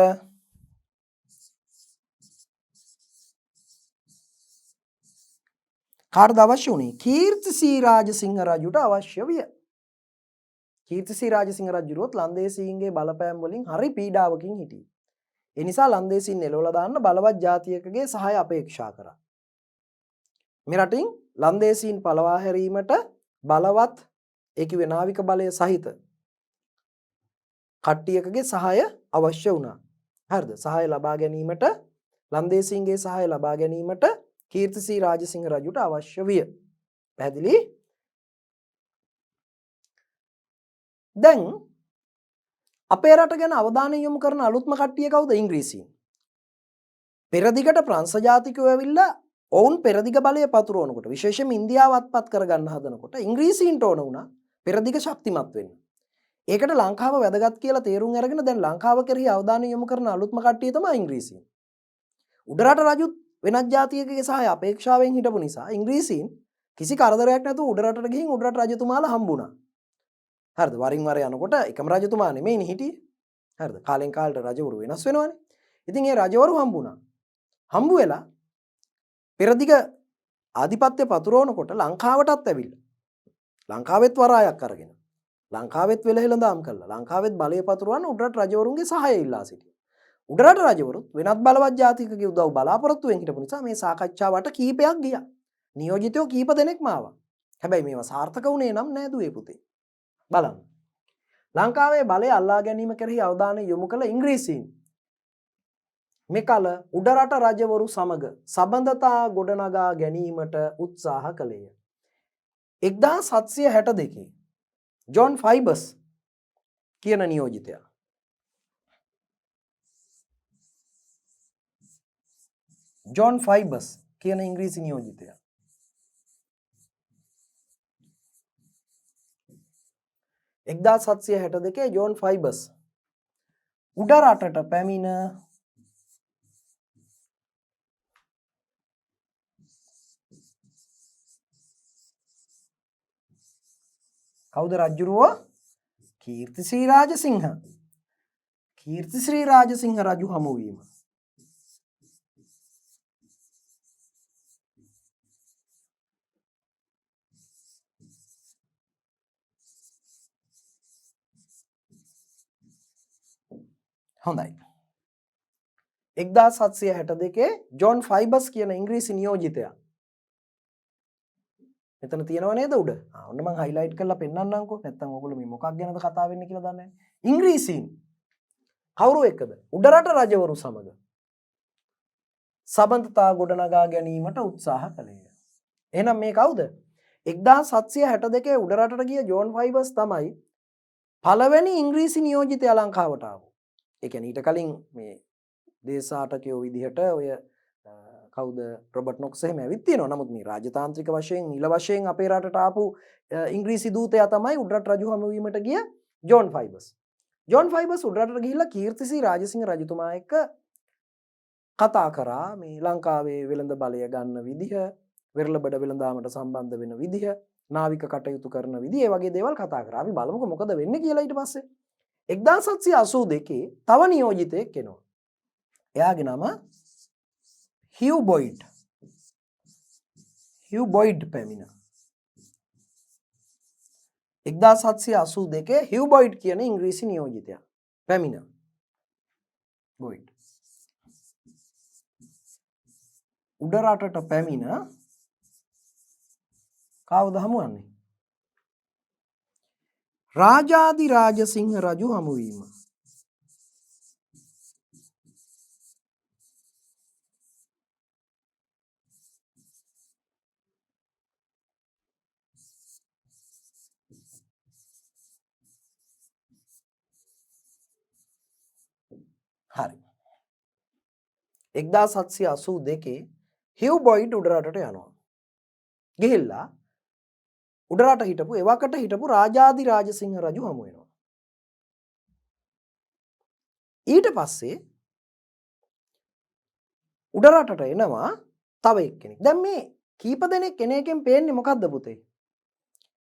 කාටද අවශ්‍ය වුණේ? කීර්තිසී රාජසිංහ රජුට අවශ්‍ය විය. කීර්තිසී රාජසිංහ රජුරුවත් ලන්දේසීන්ගේ බලපෑම් වලින් හරි පීඩාවකින් හිටියේ. ඒ නිසා ලන්දේසීන් එළවලා දාන්න බලවත් ජාතියකගේ සහාය අපේක්ෂා කරා. මේ රටින් ලන්දේසීන් පළවා හැරීමට බලවත් ඒ කිව්වේ නාවික බලය සහිත කට්ටියකගේ සහාය අවශ්‍ය වුණා. හරිද? සහාය ලබා ගැනීමට ලන්දේසීන්ගේ සහාය ලබා ගැනීමට කීර්තිසී රාජසිංහ රජුට අවශ්‍ය විය. පැහැදිලි? දැන් අපේ රට ගැන අවධානය යොමු කරන අලුත්ම කට්ටිය කවුද? ඉංග්‍රීසීන්. පෙරදිගට ප්‍රංශ ජාතිකයෝ ඇවිල්ලා ඔවුන් පෙරදිග බලය පතුරවනකොට විශේෂයෙන්ම ඉන්දියාව අත්පත් කරගන්න හදනකොට ඉංග්‍රීසීන්ට ඕන වුණා පෙරදිග ශක්තිමත් වෙන්න. ඒකට ලංකාව වැදගත් කියලා තේරුම් අරගෙන දැන් ලංකාව කෙරෙහි අවධානය යොමු කරන අලුත්ම කට්ටිය තමයි ඉංග්‍රීසීන්. උඩරට රජුත් වෙනත් ජාතියකගේ සහාය අපේක්ෂාවෙන් හිටපු නිසා ඉංග්‍රීසීන් කිසි කරදරයක් නැතුව උඩරටට ගිහින් උඩරට රජතුමාලා හම්බුණා. හරිද? වරින් වර යනකොට එකම රජතුමා නෙමෙයිනේ හිටියේ. හරිද? කාලෙන් කාලට රජවරු වෙනස් වෙනවානේ. ඉතින් ඒ රජවරු හම්බුණා. හම්බු වෙලා පෙරදිග ආධිපත්‍ය පතුරවනකොට ලංකාවටත් ඇවිල්ලා ලංකාවෙත් වරායක් අරගෙන ලංකාවෙත් වෙළහෙළඳාම් කළා. ලංකාවෙත් බලය පතුරවන්න උඩරට රජවරුන්ගේ සහාය ඉල්ලා සිටියා. උඩරට රජවරුත් වෙනත් බලවත් ජාතිකගේ උදව් බලාපොරොත්තුවෙන් හිටපු නිසා මේ සාකච්ඡාවට කීපයක් ගියා. නියෝජිතයෝ කීප දෙනෙක්ම ආවා. හැබැයි මේවා සාර්ථක වුණේ නම් නෑ දුවේ පුතේ. බලන්න. ලංකාවේ බලය අල්ලා ගැනීම කෙරෙහි අවධානය යොමු කළ ඉංග්‍රීසීන් මෙකල උඩරට රජවරු සමග සබඳතා ගොඩනගා ගැනීමට උත්සාහ කළේය. 1762 ජොන් ෆයිබස් කියන නියෝජිතයා ජොන් ෆයිබස් කියන ඉංග්‍රීසි නියෝජිතයා 1762 ජොන් ෆයිබස් උඩරටට පැමිණ කවුද රජුරුවෝ? කීර්තිශ්‍රී රාජසිංහ. කීර්තිශ්‍රී රාජසිංහ රජු හමු වීම. හොඳයි. 1762 ජොන් ෆයිබස් කියන ඉංග්‍රීසි නියෝජිතයා. මෙතන තියෙනව නේද උඩ? ඔන්න මම highlight කරලා පෙන්නන්නම්කෝ. නැත්තම් ඔයගොල්ලෝ මේ මොකක් ගැනද කතා වෙන්නේ කියලා දන්නේ නැහැ. ඉංග්‍රීසීන් කවුරු එක්කද? උඩරට රජවරු සමග සබඳතා ගොඩනගා ගැනීමට උත්සාහ කළේය. එහෙනම් මේ කවුද? 1762 උඩරටට ගිය ජෝන් ෆයිබස් තමයි පළවෙනි ඉංග්‍රීසි නියෝජිතයා ලංකාවට ආවේ. ඒ කියන්නේ ඊට කලින් මේ දේශාටකයෝ විදිහට ඔය කවුද රොබර්ට් නොක්ස් එහෙම ඇවිත් තියෙනවා. නමුත් මේ රාජතාන්ත්‍රික වශයෙන් නිල වශයෙන් අපේ රටට ආපු ඉංග්‍රීසි දූතයා තමයි උඩරට රජු හමු වීමට ගිය ජෝන් ෆයිබස්. ජෝන් ෆයිබස් උඩරටට ගිහිල්ලා කීර්තිශ්‍රී රාජසිංහ රජතුමා එක්ක කතා කරා මේ ලංකාවේ වෙළඳ බලය ගන්න විදිහ, වෙරළබඩ වෙළඳාමට සම්බන්ධ වෙන විදිහ, නාවික කටයුතු කරන විදිහ, ඒ වගේ දේවල් කතා කරා. අපි බලමුකෝ මොකද වෙන්නේ කියලා ඊට පස්සේ. 1782 තව නියෝජිතයෙක් එනවා. එයාගේ නම හිව් බොයිඩ්. හිව් බොයිඩ් පැමිණ 1782 හිව් බොයිඩ් කියන ඉංග්‍රීසි නියෝජිතයා පැමිණ. බොයිඩ් උඩරටට පැමිණ කවුද හමුවන්නේ? රාජාදි රාජසිංහ රජු හමු වීම. හරි. 1782 හිව් බොයිඩ් උඩරටට යනවා. ගිහිල්ලා උඩරට හිටපු එවකට හිටපු රාජාදි රාජසිංහ රජු හමු වෙනවා. ඊට පස්සේ උඩරටට එනවා තව එක්කෙනෙක්. දැන් මේ කීප දෙනෙක් එන එකෙන් පේන්නේ මොකද්ද පුතේ?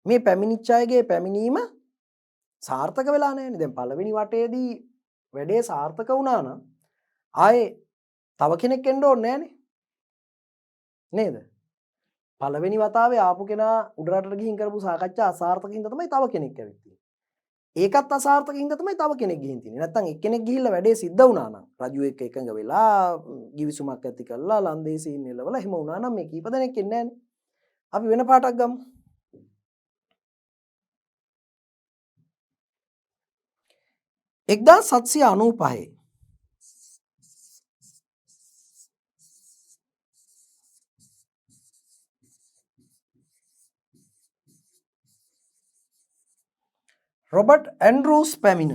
මේ පැමිණිච්ච අයගේ පැමිණීම සාර්ථක වෙලා නැහැනේ. දැන් පළවෙනි වටේදී වැඩේ සාර්ථක වුණා නම් ආයේ තව කෙනෙක් එන්න ඕනේ නැහනේ. නේද? පළවෙනි වතාවේ ආපු කෙනා උඩරටට ගිහින් කරපු සාකච්ඡා අසාර්ථකින්ද තමයි තව කෙනෙක් ඇවිත් තියෙන්නේ. ඒකත් අසාර්ථකින්ද තමයි තව කෙනෙක් ගිහින් තියෙන්නේ. නැත්තම් එක්කෙනෙක් ගිහිල්ලා වැඩේ සිද්ධ වුණා නම් රජු එක්ක එකඟ වෙලා ගිවිසුමක් ඇති කරලා ලන්දේසීන් එළවලා එහෙම වුණා නම් මේ කීප දෙනෙක් එන්නේ නැහනේ. අපි වෙන පාටක් ගමු. 1795 රොබර්ට් ඇන්ඩ්‍රූස් පැමිණ.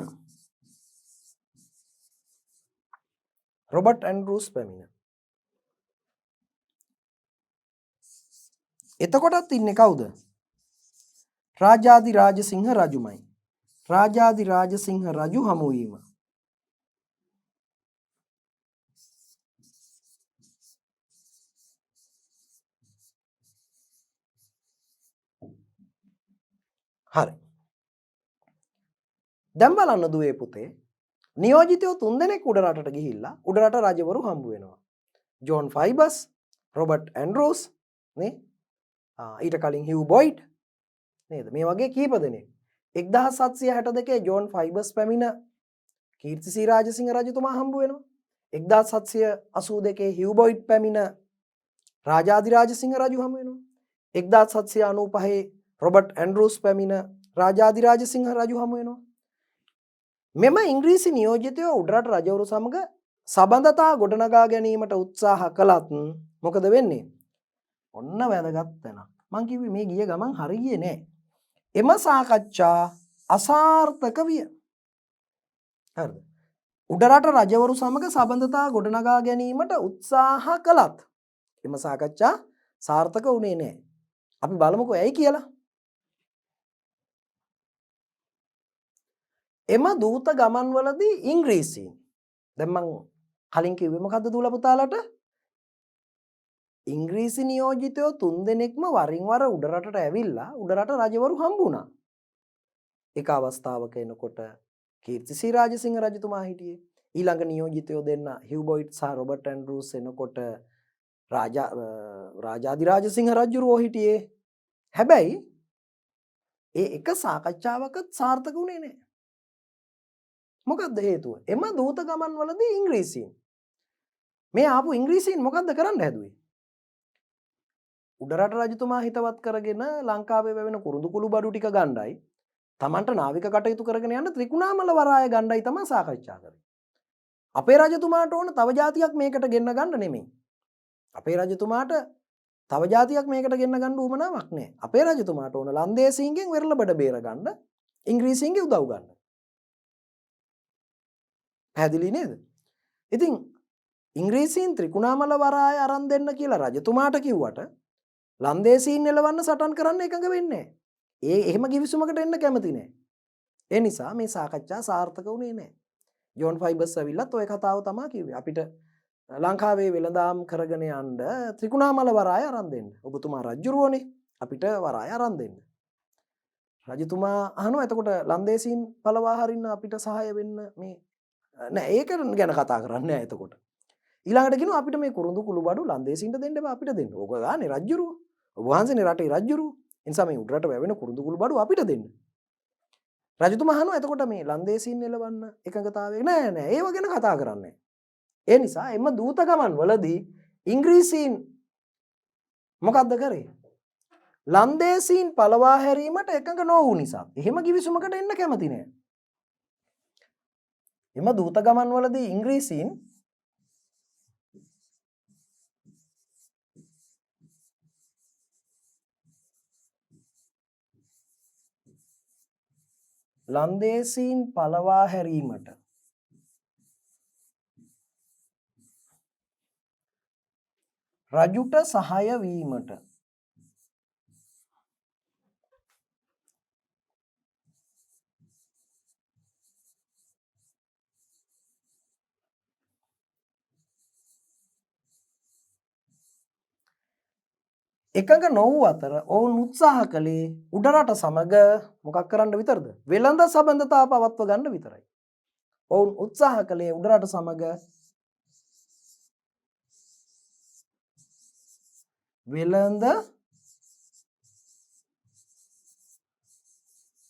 රොබර්ට් ඇන්ඩ්‍රූස් පැමිණ. එතකොටත් ඉන්නේ කවුද? රාජාදි රාජසිංහ රජුමයි. රාජාදි රාජසිංහ රජු හමු වීම. හරි. දැන් බලන්න දුවේ පුතේ නියෝජිතයෝ 3 දෙනෙක් උඩරටට ගිහිල්ලා උඩරට රජවරු හම්බ වෙනවා. ජෝන් ෆයිබස්, රොබර්ට් ඇන්ඩ්‍රූස් නේ? ඊට කලින් හිව් බොයිඩ් නේද? මේ වගේ කීප දෙනෙක්. 1762 ජෝන් ෆයිබර්ස් පැමිණ කීර්තිසී රාජසිංහ රජතුමා හම්බ වෙනවා. 1782 හිව්බොයිඩ් පැමිණ රාජාධිරාජසිංහ රජු හම්බ වෙනවා. 1795 රොබර්ට් ඇන්ඩ්‍රූස් පැමිණ රාජාධිරාජසිංහ රජු හම්බ වෙනවා. මෙම ඉංග්‍රීසි නියෝජිතයෝ උඩරට රජවරු සමග සබඳතා ගොඩනගා ගැනීමට උත්සාහ කළත් මොකද වෙන්නේ? ඔන්න වැදගත් තැනක්. මං කිව්වේ මේ ගිය ගමන් හරි ගියේ නෑ. එම සාකච්ඡා අසාර්ථක විය. හරිද? උඩරට රජවරු සමග සබඳතා ගොඩනගා ගැනීමට උත්සාහ කළත් එම සාකච්ඡා සාර්ථක වුණේ නෑ. අපි බලමුකෝ ඇයි කියලා. එම දූත ගමන්වලදී ඉංග්‍රීසීන් දැන් මං කලින් කිව්වේ මොකද්ද දූල පුතාලට? ඉංග්‍රීසි නියෝජිතයෝ 3 දෙනෙක්ම වරින් වර උඩරටට ඇවිල්ලා උඩරට රජවරු හම්බ වුණා. එක අවස්ථාවක එනකොට කීර්තිසී රාජසිංහ රජතුමා හිටියේ. ඊළඟ නියෝජිතයෝ දෙන්න හිව්බොයිඩ් සහ රොබර්ට් ඇන්ඩ්‍රූස් එනකොට රාජාධිරාජසිංහ රජුරෝ හිටියේ. හැබැයි ඒ එක සාකච්ඡාවකත් සාර්ථක වුණේ නැහැ. මොකක්ද හේතුව? එම දූත ගමන්වලදී ඉංග්‍රීසීන් මේ ආපු ඉංග්‍රීසීන් මොකද්ද කරන්න හැදුවේ? උඩරට රජතුමා හිතවත් කරගෙන ලංකාවේ වැවෙන කුරුඳු කුළු බඩු ටික ගණ්ඩායි තමන්ට නාවික කටයුතු කරගෙන යන්න ත්‍රිකුණාමල වරාය ගණ්ඩායි තමයි සාකච්ඡා කරේ. අපේ රජතුමාට ඕන තව જાතියක් මේකට ගෙන්න ගන්න නෙමෙයි. අපේ රජතුමාට තව જાතියක් මේකට ගෙන්න ගන්න උවමනාවක් නැහැ. අපේ රජතුමාට ඕන ලන්දේසීන්ගෙන් වෙරළ බඩ බේර ගන්න ඉංග්‍රීසීන්ගේ උදව් ගන්න. පැහැදිලි නේද? ඉතින් ඉංග්‍රීසීන් ත්‍රිකුණාමල වරාය අරන් දෙන්න කියලා රජතුමාට කිව්වට ලන්දේසීන් එලවන්න සටන් කරන්න එකඟ වෙන්නේ නැහැ. එහෙම කිවිසුමකට එන්න කැමති නැහැ. ඒ නිසා මේ සාකච්ඡා සාර්ථක වුණේ නැහැ. ජෝන් ෆයිබර්ස් ඇවිල්ලත් ওই කතාව තමයි කිව්වේ. අපිට ලංකාවේ වෙළඳාම් කරගෙන යන්න ත්‍රිකුණාමල වරාය අරන් දෙන්න. ඔබතුමා රජුරුවනේ අපිට වරාය අරන් දෙන්න. රජතුමා අහනවා එතකොට ලන්දේසීන් පළවා හරින්න අපිට සහාය වෙන්න මේ නෑ ඒක ගැන කතා කරන්නේ නෑ එතකොට. ඊළඟට කියනවා අපිට මේ කුරුඳු කුළු බඩු ලන්දේසීන්ට දෙන්න බෑ අපිට දෙන්න. ඕක ගානේ රජුරුව. ඔබ වහන්සේනේ රටේ රජුරුව. ඒ නිසා මේ උඩරට වැවෙන කුරුඳු කුළු බඩු අපිට දෙන්න. රජතුමා අහනවා එතකොට මේ ලන්දේසීන් එලවන්න එකඟතාවය නෑ නෑ ඒව ගැන කතා කරන්නේ. ඒ නිසා එම දූත ගමන් වලදී ඉංග්‍රීසීන් මොකද්ද කරේ? ලන්දේසීන් පළවා හැරීමට එකඟ නොවු නිසා එහෙම කිවිසුමකට එන්න කැමති නෑ. එම දූත ගමන් වලදී ඉංග්‍රීසීන් ලන්දේසීන් පළවා හැරීමට රජුට සහාය වීමට එකඟ නොවූ අතර ඔවුන් උත්සාහ කළේ උඩරට සමග මොකක් කරන්න විතරද? වෙළඳ සබඳතා පවත්ව ගන්න විතරයි. ඔවුන් උත්සාහ කළේ උඩරට සමග වෙළඳ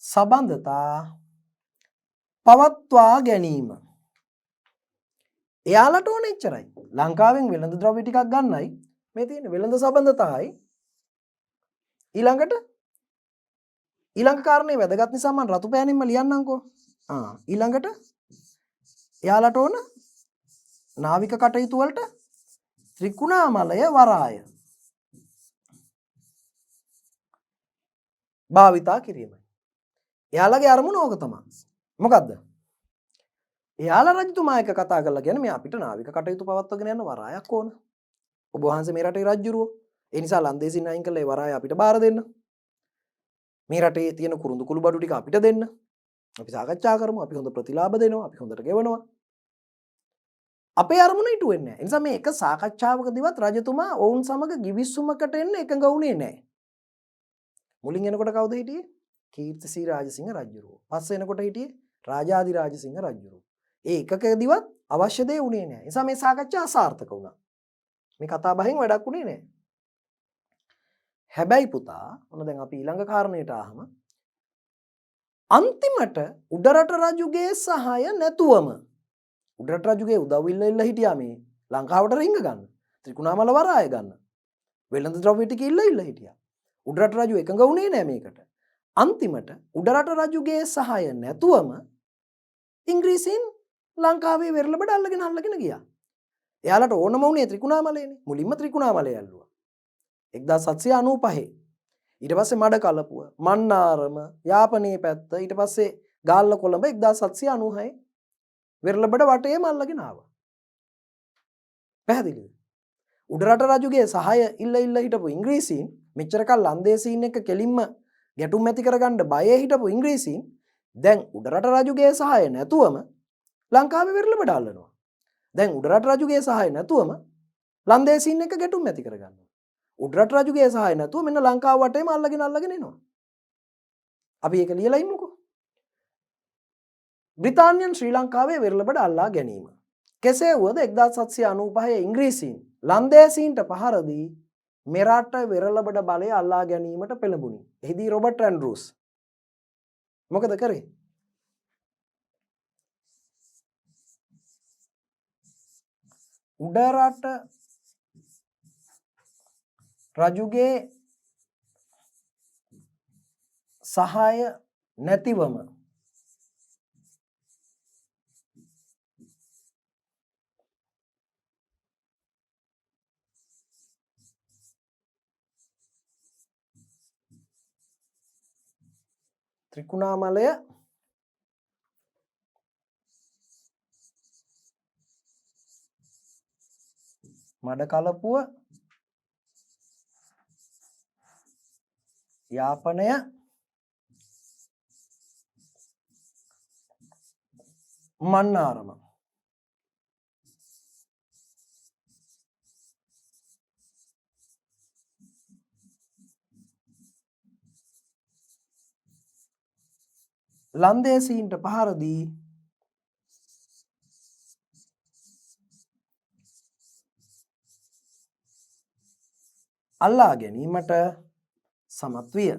සබඳතා පවත්වා ගැනීම. එයාලට ඕන එච්චරයි. ලංකාවෙන් වෙළඳ ද්‍රව්‍ය ටිකක් ගන්නයි මේ තියෙන වෙළඳ සබඳතායි. ඊළඟ කාරණේ වැදගත් නිසා මම රතු පෑනින්ම ලියන්නම්කෝ. ඊළඟට එයාලට ඕන නාවික කටයුතු වලට ත්‍රිකුණාමලය වරාය භාවිතා කිරීමයි. එයාලගේ අරමුණ ඕක තමයි. මොකද්ද? එයාලා රජතුමා එක්ක කතා කරලා කියන්නේ මේ අපිට නාවික කටයුතු පවත්වාගෙන යන වරායක් ඕන. ඔබ වහන්සේ මේ රටේ රජුරුව. ඒ නිසා ලන්දේසින් අයින් කළා ඒ වරාය අපිට බාර දෙන්න. මේ රටේ තියෙන කුරුඳු කුළු බඩු ටික අපිට දෙන්න. අපි සාකච්ඡා කරමු. අපි හොඳ ප්‍රතිලාභ දෙනවා. අපි හොඳට ගෙවනවා. අපේ අරමුණ ඉටු වෙන්නේ නැහැ. ඒ නිසා මේ එක සාකච්ඡාවකදීවත් රජතුමා ඔවුන් සමග ගිවිසුමකට එන්න එකඟ වුණේ නැහැ. මුලින් එනකොට කවුද හිටියේ? කීර්තිසී රාජසිංහ රජුරුව. පස්සේ එනකොට හිටියේ රාජාධිරාජසිංහ රජුරුව. ඒ එකකදීවත් අවශ්‍ය දේ උනේ නැහැ. ඒ නිසා මේ සාකච්ඡා අසාර්ථක වුණා. මේ කතා බහෙන් වැඩක් උනේ නැහැ. හැබැයි පුතා, ඔන්න දැන් අපි ඊළඟ කාරණයට ආවම අන්තිමට උඩරට රජුගේ සහාය නැතුවම උඩරට රජුගේ උදව් ඉල්ල හිටියා මේ ලංකාවට රිංග ගන්න. ත්‍රිකුණාමල වරාය ගන්න. වෙළඳ ද්‍රව්‍ය ටික ඉල්ල හිටියා. උඩරට රජු එකඟ වුණේ නෑ මේකට. අන්තිමට උඩරට රජුගේ සහාය නැතුවම ඉංග්‍රීසීන් ලංකාවේ වෙරළබඩ අල්ලගෙන ගියා. එයාලට ඕනම වුණේ ත්‍රිකුණාමලයනේ. මුලින්ම ත්‍රිකුණාමලය ඇල්ලුවා. 1795 ඊට පස්සේ මඩ කලපුව, මන්නාරම, යාපනයේ පැත්ත, ඊට පස්සේ ගාල්ල කොළඹ 1796 වෙරළබඩ වටේම අල්ලගෙන ආවා. පැහැදිලිද? උඩරට රජුගේ සහාය ඉල්ල හිටපු ඉංග්‍රීසීන් මෙච්චර කල් ලන්දේසීන් එක්ක කෙලින්ම ගැටුම් ඇති කරගන්න බයේ හිටපු ඉංග්‍රීසීන් දැන් උඩරට රජුගේ සහාය නැතුවම ලංකාවේ වෙරළබඩ අල්ලනවා. දැන් උඩරට රජුගේ සහාය නැතුවම ලන්දේසීන් එක්ක ගැටුම් ඇති කරගන්නවා. උඩරට රජුගේ සහාය නැතුව මෙන්න ලංකාව වටේම අල්ලගෙන එනවා. අපි ඒක ලියලා ඉමුකෝ. බ්‍රිතාන්‍යයන් ශ්‍රී ලංකාවේ වෙරළබඩ අල්ලා ගැනීම. කෙසේ වුවද 1795 ඉංග්‍රීසීන් ලන්දේසීන්ට පහර දී මෙරට වෙරළබඩ බලය අල්ලා ගැනීමට පෙළඹුණි. එහිදී රොබර්ට් ඇන්ඩ්‍රූස් මොකද කරේ? උඩරට රජුගේ සහාය නැතිවම ත්‍රිකුණාමලය මඩ කලපුව යාපනය මන්නාරම ලන්දේසීන්ට පහර දී අල්ලා ගැනීමට සමත් විය.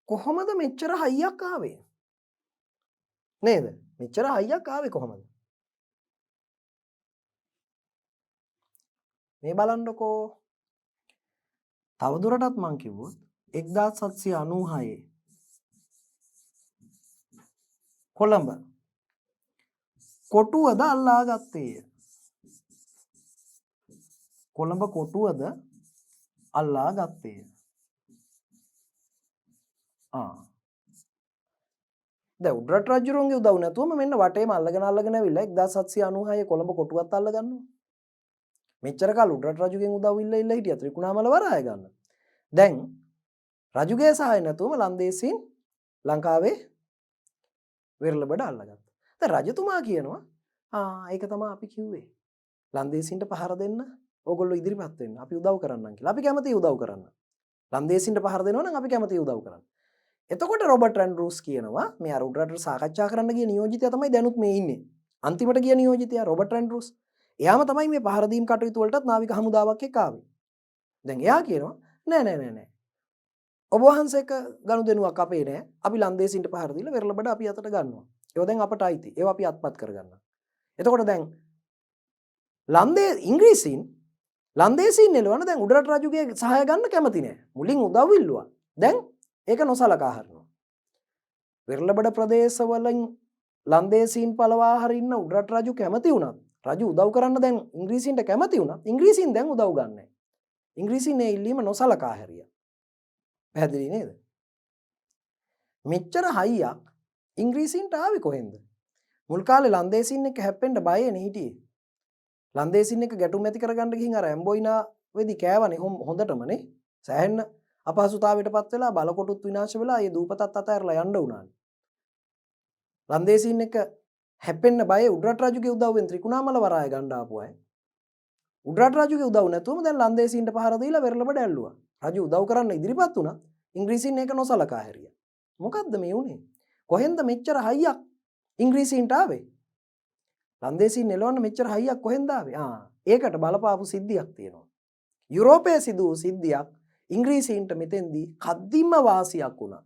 කොහොමද මෙච්චර හයියක් ආවේ? නේද? මෙච්චර හයියක් ආවේ කොහොමද? මේ බලන්නකෝ. තවදුරටත් මං කිව්වොත් 1796 කොළඹ කොටුවද අල්ලා ගත්තේය. කොළඹ කොටුවද අල්ලා ගත්තේය. දැන් උඩරට රජුරුවන්ගේ උදව් නැතුවම මෙන්න වටේම අල්ලගෙන ඇවිල්ලා 1796 කොළඹ කොටුවත් අල්ල ගන්නවා. මෙච්චර කාල උඩරට රජුගෙන් උදව් ඉල්ල හිටියා ත්‍රිකුණාමල වරාය ගන්න. දැන් රජුගේ සහාය නැතුවම ලන්දේසීන් ලංකාවේ වෙරළබඩ අල්ලගත්තා. දැන් රජතුමා කියනවා ඒක තමයි අපි කිව්වේ. ලන්දේසීන්ට පහර දෙන්න ඕගොල්ලෝ ඉදිරිපත් වෙන්න. අපි උදව් කරන්නම් කියලා. අපි කැමතියි උදව් කරන්න. ලන්දේසීන්ට පහර දෙනවා නම් අපි කැමතියි උදව් කරන්න. එතකොට රොබර්ට් ඇන්ඩ්‍රූස් කියනවා මේ අර උඩරට සාකච්ඡා කරන්න ගිය නියෝජිතයා තමයි දැනුත් මේ ඉන්නේ. අන්තිමට ගිය නියෝජිතයා රොබර්ට් ඇන්ඩ්‍රූස්. එයාම තමයි මේ පහර දීම් කටයුතු වලටත් නාවික හමුදාවක් එක්ක ආවේ. දැන් එයා කියනවා නෑ. ඔබ වහන්සේක ගනුදෙනුවක් අපේ නෑ. අපි ලන්දේසීන්ට පහර දීලා වෙරළබඩ අපි අතට ගන්නවා. ඒවා දැන් අපට අයිති. ඒවා අපි අත්පත් කරගන්නවා. එතකොට දැන් ඉංග්‍රීසීන් ලන්දේසීන් නෙලවන දැන් උඩරට රජුගේ සහාය ගන්න කැමති නෑ. මුලින් උදව් ඉල්ලුවා. දැන් ඒක නොසලකා හරිනවා. වෙරළබඩ ප්‍රදේශවලින් ලන්දේසීන් පළවා හරින්න උඩරට රජු කැමති වුණත් රජු උදව් කරන්න දැන් ඉංග්‍රීසීන්ට කැමති වුණත් ඉංග්‍රීසීන් දැන් උදව් ගන්නෑ. ඉංග්‍රීසීන් මේ ඉල්ලීම නොසලකා හැරියා. පැහැදිලි නේද? මෙච්චර හයියක් ඉංග්‍රීසීන්ට ආවේ කොහෙන්ද? මුල් කාලේ ලන්දේසීන් එක්ක හැප්පෙන්න බයනේ හිටියේ. ලන්දේසීන් එක්ක ගැටුම් ඇති කරගන්න ගිහින් අර ඇම්බොයිනා වෙදි කෑවනේ හොඳටමනේ. සෑහෙන්න අපහසුතාවයටපත් වෙලා බලකොටුත් විනාශ වෙලා ඒ දූපතත් අතහැරලා යන්න වුණානේ. ලන්දේසීන් එක්ක හැප්පෙන්න බය උඩරට රජුගේ උදව්වෙන් ත්‍රිකුණාමල වරාය ගන්න ආපු අය. උඩරට රජුගේ උදව් නැතුවම දැන් ලන්දේසීන්ට පහර දීලා වෙරළබඩ ඇල්ලුවා. රජු උදව් කරන්න ඉදිරිපත් වුණා. ඉංග්‍රීසීන් ඒක නොසලකා හැරියා. මොකද්ද මේ වුනේ? කොහෙන්ද මෙච්චර හයියක් ඉංග්‍රීසීන්ට ආවේ? ලන්දේසීන් නෙලවන්න මෙච්චර හයියක් කොහෙන්ද ආවේ? ඒකට බලපාපු සිද්ධියක් තියෙනවා. යුරෝපයේ සිදු වූ සිද්ධියක් ඉංග්‍රීසීන්ට මෙතෙන්දී කද්දිම වාසියක් වුණා.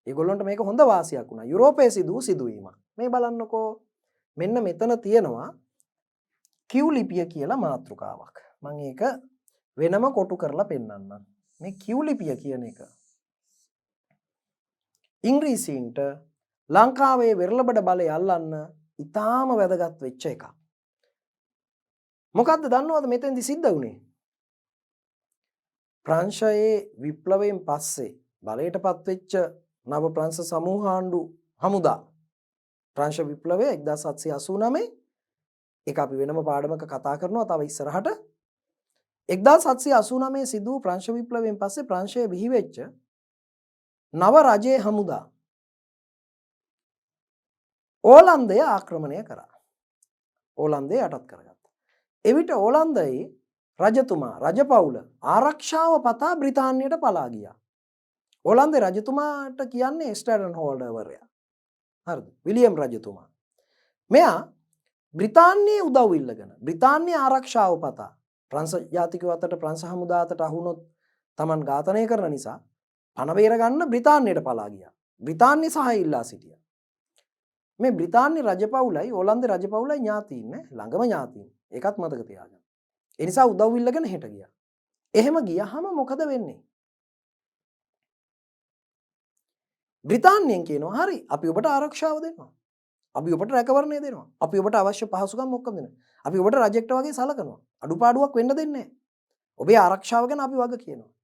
ඒගොල්ලන්ට මේක හොඳ වාසියක් වුණා. යුරෝපයේ සිදු වූ සිදුවීමක්. මේ බලන්නකෝ. මෙන්න මෙතන තියෙනවා Q ලිපිය කියලා මාතෘකාවක්. මම ඒක වෙනම කොටු කරලා පෙන්නන්නම්. මේ Q ලිපිය කියන එක ඉංග්‍රීසීන්ට ලංකාවේ වෙරළබඩ බලය අල්ලන්න ඉතාම වැදගත් වෙච්ච එකක්. මොකද්ද දන්නවද මෙතෙන්දි සිද්ධ වුණේ? ප්‍රංශයේ විප්ලවයෙන් පස්සේ බලයටපත් වෙච්ච නව ප්‍රංශ සමූහාණ්ඩු හමුදා ප්‍රංශ විප්ලවය 1789 ඒක අපි වෙනම පාඩමක කතා කරනවා තව ඉස්සරහට. 1789 සිදු වූ ප්‍රංශ විප්ලවයෙන් පස්සේ ප්‍රංශයේ බිහි වෙච්ච නව රජයේ හමුදා ඕලන්දය ආක්‍රමණය කරා. ඕලන්දය යටත් කරගත්තා. එවිට ඕලන්දයේ රජතුමා රජපෞල ආරක්ෂාව පතා බ්‍රිතාන්‍යයට පලා ගියා. ඕලන්දේ රජතුමාට කියන්නේ ස්ටැඩන් හෝල්ඩර්වරයා. හරිද? විලියම් රජතුමා. මෙයා බ්‍රිතාන්‍යයේ උදව් ඉල්ලගෙන බ්‍රිතාන්‍ය ආරක්ෂාව පතා ප්‍රංශ ජාතිකයෝ අතට ප්‍රංශ හමුදා අතට අහුනොත් Taman ඝාතනය කරන නිසා පණ බේර ගන්න බ්‍රිතාන්‍යයට පලා ගියා. බ්‍රිතාන්‍ය සහාය ඉල්ලා සිටියා. මේ බ්‍රිතාන්‍ය රජපෞලයි ඕලන්දේ රජපෞලයි ඥාතීන් නේ ළඟම ඥාතීන්. ඒකත් මතක තියාගන්න. ඒ නිසා උදව් ඉල්ලගෙන හෙට ගියා. එහෙම ගියාම මොකද වෙන්නේ? බ්‍රිතාන්‍යයෙන් කියනවා හරි අපි ඔබට ආරක්ෂාව දෙනවා. අපි ඔබට රැකවරණය දෙනවා. අපි ඔබට අවශ්‍ය පහසුකම් ඔක්කොම දෙනවා. අපි ඔබට රජෙක්ට වගේ සලකනවා. අඩුපාඩුවක් වෙන්න දෙන්නේ නැහැ. ඔබේ ආරක්ෂාව ගැන අපි වග කියනවා.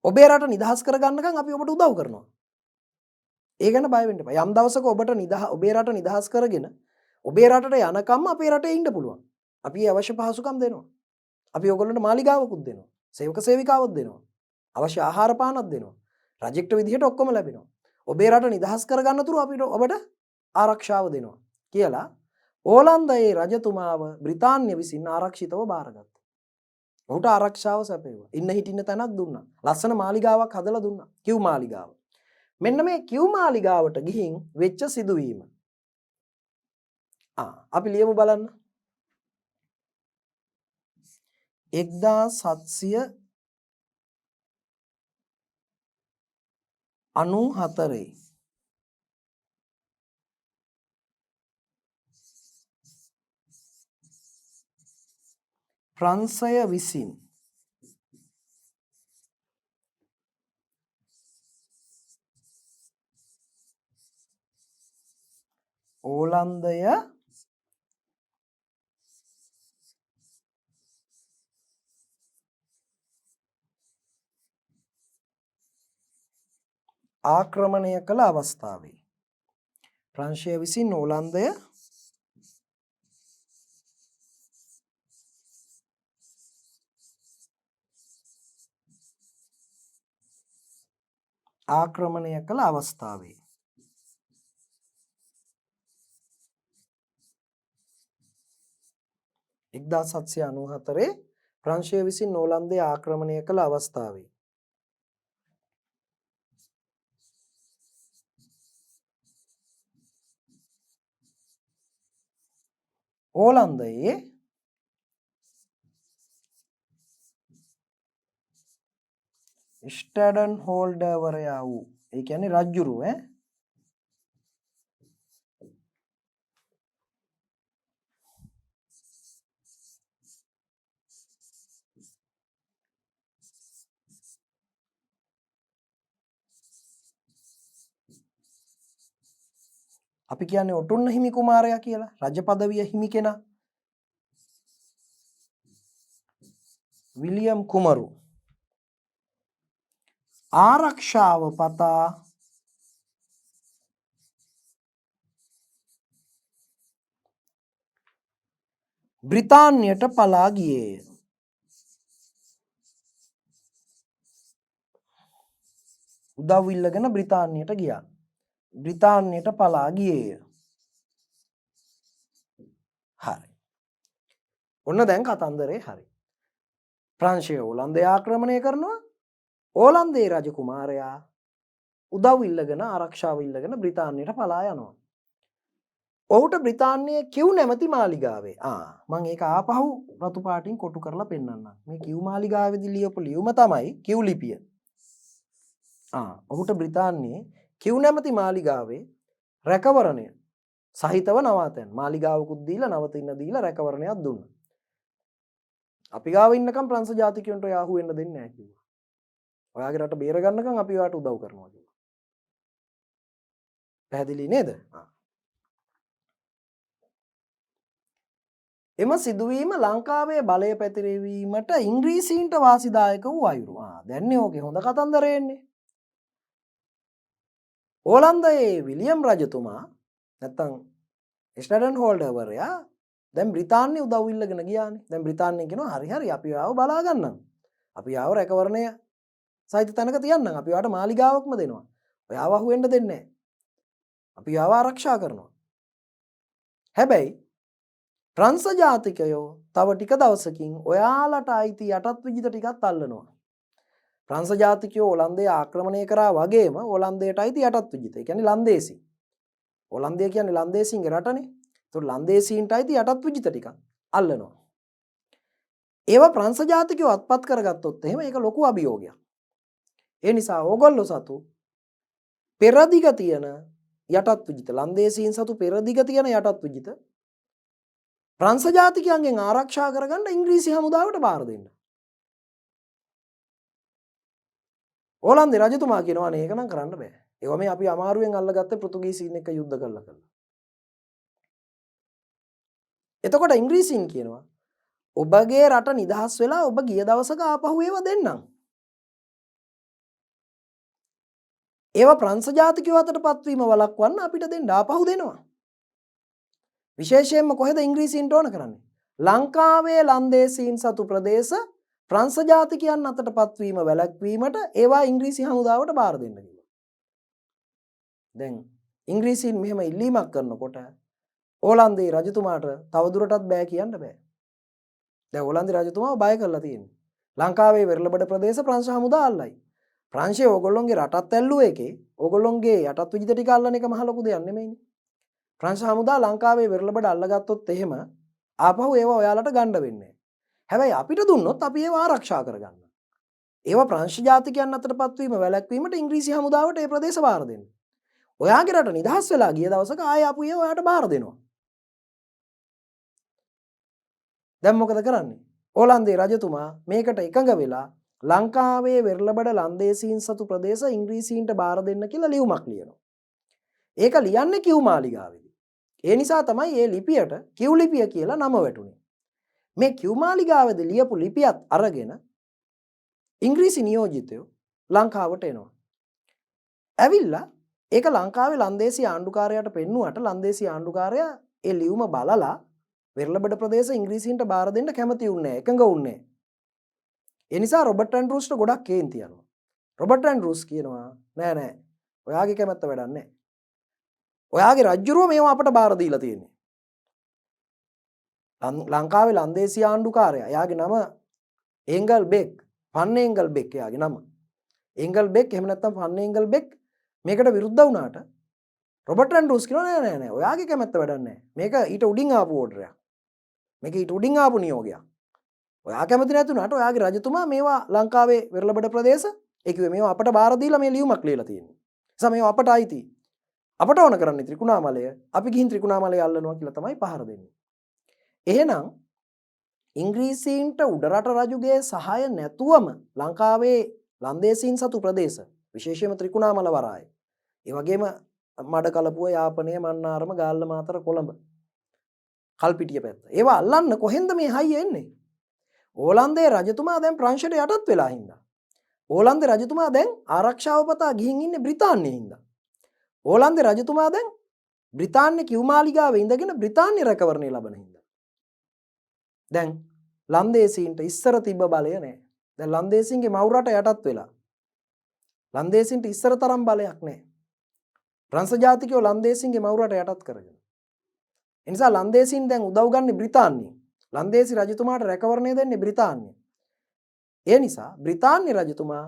ඔබේ රට නිදහස් කරගන්නකම් අපි ඔබට උදව් කරනවා. ඒ ගැන බය වෙන්න එපා. යම් දවසක ඔබට ඔබේ රට නිදහස් කරගෙන ඔබේ රටට යනකම් අපේ රටේ ඉන්න පුළුවන්. අපි අවශ්‍ය පහසුකම් දෙනවා. අපි ඔයගොල්ලන්ට මාලිගාවකුත් දෙනවා. සේවක සේවිකාවක් දෙනවා. අවශ්‍ය ආහාර පානක් දෙනවා. රජෙක්ට විදිහට ඔක්කොම ලැබෙනවා. ඔබේ රට නිදහස් කරගන්න තුරු අපිට ඔබට ආරක්ෂාව දෙනවා කියලා ඕලන්දයේ රජතුමාව බ්‍රිතාන්‍ය විසින් ආරක්ෂිතව බාරගත්තා. ඔහුට ආරක්ෂාව සැපයුවා. ඉන්න හිටින්න තැනක් දුන්නා. ලස්සන මාලිගාවක් හදලා දුන්නා. කිව් මාලිගාව. මෙන්න මේ කිව් මාලිගාවට ගිහින් වෙච්ච සිදුවීම. අපි ලියමු බලන්න. 1794 ප්‍රංශය විසින් ඕලන්දය ආක්‍රමණය කළ අවස්ථාවේ ප්‍රංශය විසින් ඕලන්දය ආක්‍රමණය කළ අවස්ථාවේ 1794 ප්‍රංශය විසින් ඕලන්දය ආක්‍රමණය කළ අවස්ථාවේ ඕලන්දයේ ස්ටැඩන් හෝල්ඩර්වරයා වූ ඒ කියන්නේ රජුරු අපි කියන්නේ ඔටුන්න හිමි කුමාරයා කියලා රජ පදවිය හිමි කෙනා විලියම් කුමරු ආරක්ෂාව පතා බ්‍රිතාන්‍යයට පලා ගියේය. උදව් ඉල්ලගෙන බ්‍රිතාන්‍යයට ගියා. බ්‍රිතාන්‍යයට පලා ගියේය. හරි. ඔන්න දැන් කතන්දරේ හරි. ප්‍රංශය ඕලන්දය ආක්‍රමණය කරනවා. ඕලන්දේ රජ කුමාරයා උදව් ඉල්ලගෙන ආරක්ෂාව ඉල්ලගෙන බ්‍රිතාන්‍යයට පලා යනවා. ඔහුට බ්‍රිතාන්‍යයේ කිව් නැමැති මාලිගාවේ මම ඒක ආපහු රතු පාටින් කොටු කරලා පෙන්නන්නම්. මේ කිව් මාලිගාවේදී ලියපු ලියුම තමයි කිව් ලිපිය. ඔහුට බ්‍රිතාන්‍යයේ කිව් නැමැති මාලිගාවේ රැකවරණය සහිතව නවාතැන් මාලිගාවකුත් දීලා නවතින්න දීලා රැකවරණයක් දුන්නා. අපි ගාව ඉන්නකම් ප්‍රංශ ජාතිකයන්ට ඔය ආහු වෙන්න දෙන්නේ නැහැ කිව්වා. ඔයාගේ රට බේර ගන්නකම් අපි ඔයාට උදව් කරනවා කිව්වා. පැහැදිලි නේද? එම සිදුවීම ලංකාවේ බලය පැතිරවීමට ඉංග්‍රීසීන්ට වාසිදායක වූ අයුරු. දැන්නේ ඕකේ හොඳ කතන්දරේ එන්නේ. ඕලන්දයේ විලියම් රජතුමා නැත්තම් ස්ටඩන් හෝල්ඩර්වරයා දැන් බ්‍රිතාන්‍ය උදව් ඉල්ලගෙන ගියානේ. දැන් බ්‍රිතාන්‍යයෙන් කියනවා හරි හරි අපි ආව බලා ගන්නම්. අපි ආව රැකවරණය සහිත තැනක තියන්නම්. අපි ඔයාට මාලිගාවක්ම දෙනවා. ඔයාව අහු වෙන්න දෙන්නේ නැහැ. අපි ආව ආරක්ෂා කරනවා. හැබැයි ප්‍රංශ ජාතිකයෝ තව ටික දවසකින් ඔයාලට අයිති යටත් විජිත ටිකක් අල්ලනවා. ප්‍රංශ ජාතිකයෝ ඕලන්දය ආක්‍රමණය කරා වගේම ඕලන්දයට අයිති යටත් විජිත. ඒ කියන්නේ ලන්දේසි. ඕලන්දය කියන්නේ ලන්දේසීන්ගේ රටනේ. ඒතකොට ලන්දේසීන්ට අයිති යටත් විජිත ටිකක් අල්ලනවා. ඒවා ප්‍රංශ ජාතිකයෝ අත්පත් කරගත්තොත් එහෙම ඒක ලොකු අභියෝගයක්. ඒ නිසා ඕගොල්ලෝ සතු පෙරදිග තියෙන යටත් විජිත ලන්දේසීන් සතු පෙරදිග තියෙන යටත් විජිත ප්‍රංශ ජාතිකයන්ගෙන් ආරක්ෂා කරගන්න ඉංග්‍රීසි හමුදාවට බාර දෙන්න. ඕලන්දේ රජතුමා කියනවා නේ ඒක නම් කරන්න බෑ. ඒවා මේ අපි අමාරුවෙන් අල්ලගත්තේ පෘතුගීසීන් එක්ක යුද්ධ කරලා. එතකොට ඉංග්‍රීසීන් කියනවා ඔබගේ රට නිදහස් වෙලා ඔබ ගිය දවසක ආපහු ඒවා දෙන්නම්. ඒවා ප්‍රංශ ජාතිකයෝ අතට පත්වීම වළක්වන්න අපිට දෙන්න ආපහු දෙනවා. විශේෂයෙන්ම කොහෙද ඉංග්‍රීසීන්ට ඕන කරන්නේ? ලංකාවේ ලන්දේසීන් සතු ප්‍රදේශ ප්‍රංශ ජාතිකයන් අතට පත්වීම වැළැක්වීමට ඒවා ඉංග්‍රීසි හමුදාවට බාර දෙන්න කිව්වා. දැන් ඉංග්‍රීසීන් මෙහෙම ඉල්ලීමක් කරනකොට ඕලන්දේ රජතුමාට තවදුරටත් බෑ කියන්න බෑ. දැන් ඕලන්දේ රජතුමාව බය කරලා තියෙන්නේ. ලංකාවේ වෙරළබඩ ප්‍රදේශ ප්‍රංශ හමුදා අල්ලයි. ප්‍රංශය ඕගොල්ලොන්ගේ රටත් ඇල්ලුව එකේ ඕගොල්ලොන්ගේ යටත් විජිත ටික අල්ලන එක මහ ලොකු දෙයක් නෙමෙයිනේ. ප්‍රංශ හමුදා ලංකාවේ වෙරළබඩ අල්ලගත්තොත් එහෙම ආපහු ඒවා ඔයාලට ගන්න වෙන්නේ. හැබැයි අපිට දුන්නොත් අපි ඒවා ආරක්ෂා කරගන්න. ඒවා ප්‍රංශ ජාතිකයන් අතට පත්වීම වැළැක්වීමට ඉංග්‍රීසි හමුදාවට ඒ ප්‍රදේශ බාර දෙන්න. ඔයාගේ රට නිදහස් වෙලා ගිය දවසක ආයෙ අපි ඒවා ඔයාට බාර දෙනවා. දැන් මොකද කරන්නේ? ඕලන්දේ රජතුමා මේකට එකඟ වෙලා ලංකාවේ වෙරළබඩ ලන්දේසීන් සතු ප්‍රදේශ ඉංග්‍රීසීන්ට බාර දෙන්න කියලා ලියුමක් ලියනවා. ඒක ලියන්නේ කිව් මාලිගාවේදී. ඒ නිසා තමයි මේ ලිපියට කිව් ලිපිය කියලා නම වැටුනේ. මේ කිව් මාලිගාවේදී ලියපු ලිපියත් අරගෙන ඉංග්‍රීසි නියෝජිතයෝ ලංකාවට එනවා. ඇවිල්ලා ඒක ලංකාවේ ලන්දේසි ආණ්ඩුකාරයාට පෙන්නුවට ලන්දේසි ආණ්ඩුකාරයා ඒ ලියුම බලලා වෙරළබඩ ප්‍රදේශ ඉංග්‍රීසීන්ට බාර දෙන්න කැමති වුණේ නැහැ, එකඟ වුණේ නැහැ. ඒ නිසා රොබර්ට් ඇන්ඩ්‍රූස්ට ගොඩක් කේන්ති යනවා. රොබර්ට් ඇන්ඩ්‍රූස් කියනවා නෑ නෑ ඔයාගේ කැමැත්ත වැඩක් නෑ. ඔයාගේ රජ්ජුරුව මේවා අපට බාර දීලා තියෙන්නේ. ලංකාවේ ලන්දේසි ආණ්ඩුකාරයා එයාගේ නම එංගල් බෙක්, ෆන් එංගල් බෙක් එයාගේ නම. එංගල් බෙක් එහෙම නැත්නම් ෆන් එංගල් බෙක් මේකට විරුද්ධ වුණාට රොබර්ට් ඇන්ඩ්‍රූස් කියනවා නෑ නෑ නෑ ඔයාගේ කැමැත්ත වැඩක් නෑ. මේක ඊට උඩින් ආපු ඕඩරයක්. මේක ඊට උඩින් ආපු නියෝගයක්. ඔයා කැමති නැති වුණාට ඔයාගේ රජතුමා මේවා ලංකාවේ වෙරළබඩ ප්‍රදේශ ඒ කිව්වේ මේවා අපට බාර දීලා මේ ලියුමක් ලියලා තියෙනවා. නිසා මේවා අපට අයිති. අපට ඕන කරන්නේ ත්‍රිකුණාමලය. අපි ගිහින් ත්‍රිකුණාමලය අල්ලනවා කියලා තමයි පහර දෙන්නේ. එහෙනම් ඉංග්‍රීසීන්ට උඩරට රජුගේ සහාය නැතුවම ලංකාවේ ලන්දේසීන් සතු ප්‍රදේශ විශේෂයෙන්ම ත්‍රිකුණාමල වරාය. ඒ වගේම මඩකලපුව, යාපනය, මන්නාරම, ගාල්ල මාතර, කොළඹ, කල්පිටිය පැත්ත. ඒවා අල්ලන්න කොහෙන්ද මේ හයිය එන්නේ? ඕලන්දේ රජතුමා දැන් ප්‍රංශයට යටත් වෙලා හින්දා. ඕලන්දේ රජතුමා දැන් ආරක්ෂාව පතා ගිහින් ඉන්නේ බ්‍රිතාන්‍යයේ හින්දා. ඕලන්දේ රජතුමා දැන් බ්‍රිතාන්‍ය කිව් මාලිගාවේ ඉඳගෙන බ්‍රිතාන්‍ය රැකවරණය ලබන හින්දා. දැන් ලන්දේසීන්ට ඉස්සර තිබ්බ බලය නැහැ. දැන් ලන්දේසීන්ගේ මව් රට යටත් වෙලා. ලන්දේසීන්ට ඉස්සර තරම් බලයක් නැහැ. ප්‍රංශ ජාතිකයෝ ලන්දේසීන්ගේ මව් රට යටත් කරගෙන. ඒ නිසා ලන්දේසීන් දැන් උදව් ගන්නේ බ්‍රිතාන්‍යයෙන්. ලන්දේසි රජතුමාට රැකවරණය දෙන්නේ බ්‍රිතාන්‍යය. ඒ නිසා බ්‍රිතාන්‍ය රජතුමා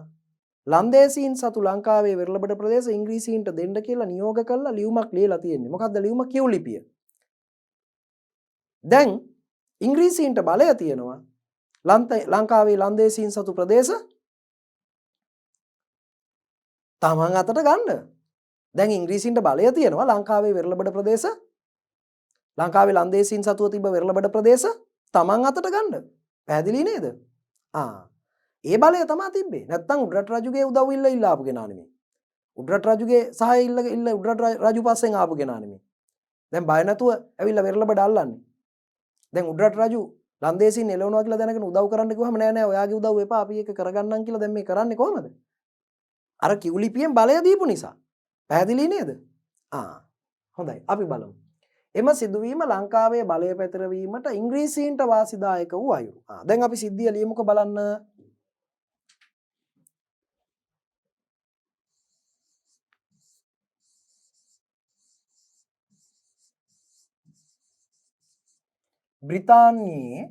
ලන්දේසීන් සතු ලංකාවේ වෙරළබඩ ප්‍රදේශ ඉංග්‍රීසීන්ට දෙන්න කියලා නියෝග කළා ලියුමක් ලියලා තියෙන්නේ. මොකක්ද ලියුම? කිව් ලිපිය. දැන් ඉංග්‍රීසීන්ට බලය තියෙනවා ලංකාවේ ලන්දේසීන් සතු ප්‍රදේශ තමන් අතට ගන්න. දැන් ඉංග්‍රීසීන්ට බලය තියෙනවා ලංකාවේ වෙරළබඩ ප්‍රදේශ ලංකාවේ ලන්දේසීන් සතුව තිබ්බ වෙරළබඩ ප්‍රදේශ තමන් අතට ගන්න. පැහැදිලි නේද? ඒ බලය තමයි තිබ්බේ. නැත්තම් උඩරට රජුගේ උදව් ඉල්ල ආපු කෙනා නෙමෙයි. උඩරට රජුගේ සහාය ඉල්ල උඩරට රජු පස්සෙන් ආපු කෙනා නෙමෙයි. දැන් බය නැතුව ඇවිල්ලා වෙරළබඩ අල්ලන්නේ. දැන් උඩරට රජු ලන්දේසීන් එළවනවා කියලා දැනගෙන උදව් කරන්න කිව්වම නෑ නෑ ඔයාගේ උදව් එපා අපි ඒක කරගන්නම් කියලා දැන් මේ කරන්නේ කොහමද? අර කිව්ලිපියෙන් බලය දීපු නිසා. පැහැදිලි නේද? හොඳයි අපි බලමු. එම සිදුවීම ලංකාවේ බලය පැතිරවීමට ඉංග්‍රීසීන්ට වාසිදායක වූ අයුරු. දැන් අපි සිද්ධිය ලියමුකෝ බලන්න. බ්‍රිතාන්‍යයේ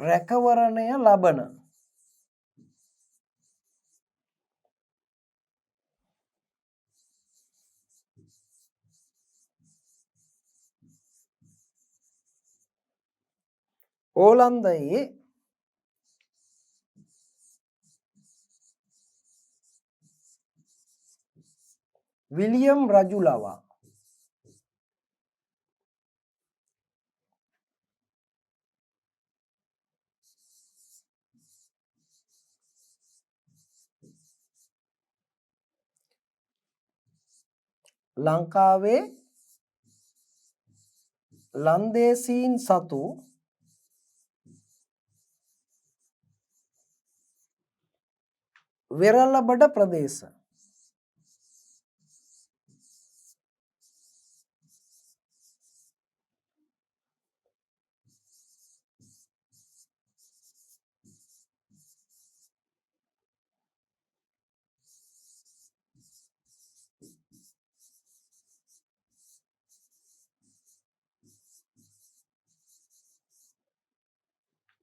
රැකවරණය ලබන ඕලන්දයේ විලියම් රජු ලවා ලංකාවේ ලන්දේසීන් සතු වෙරළබඩ ප්‍රදේශ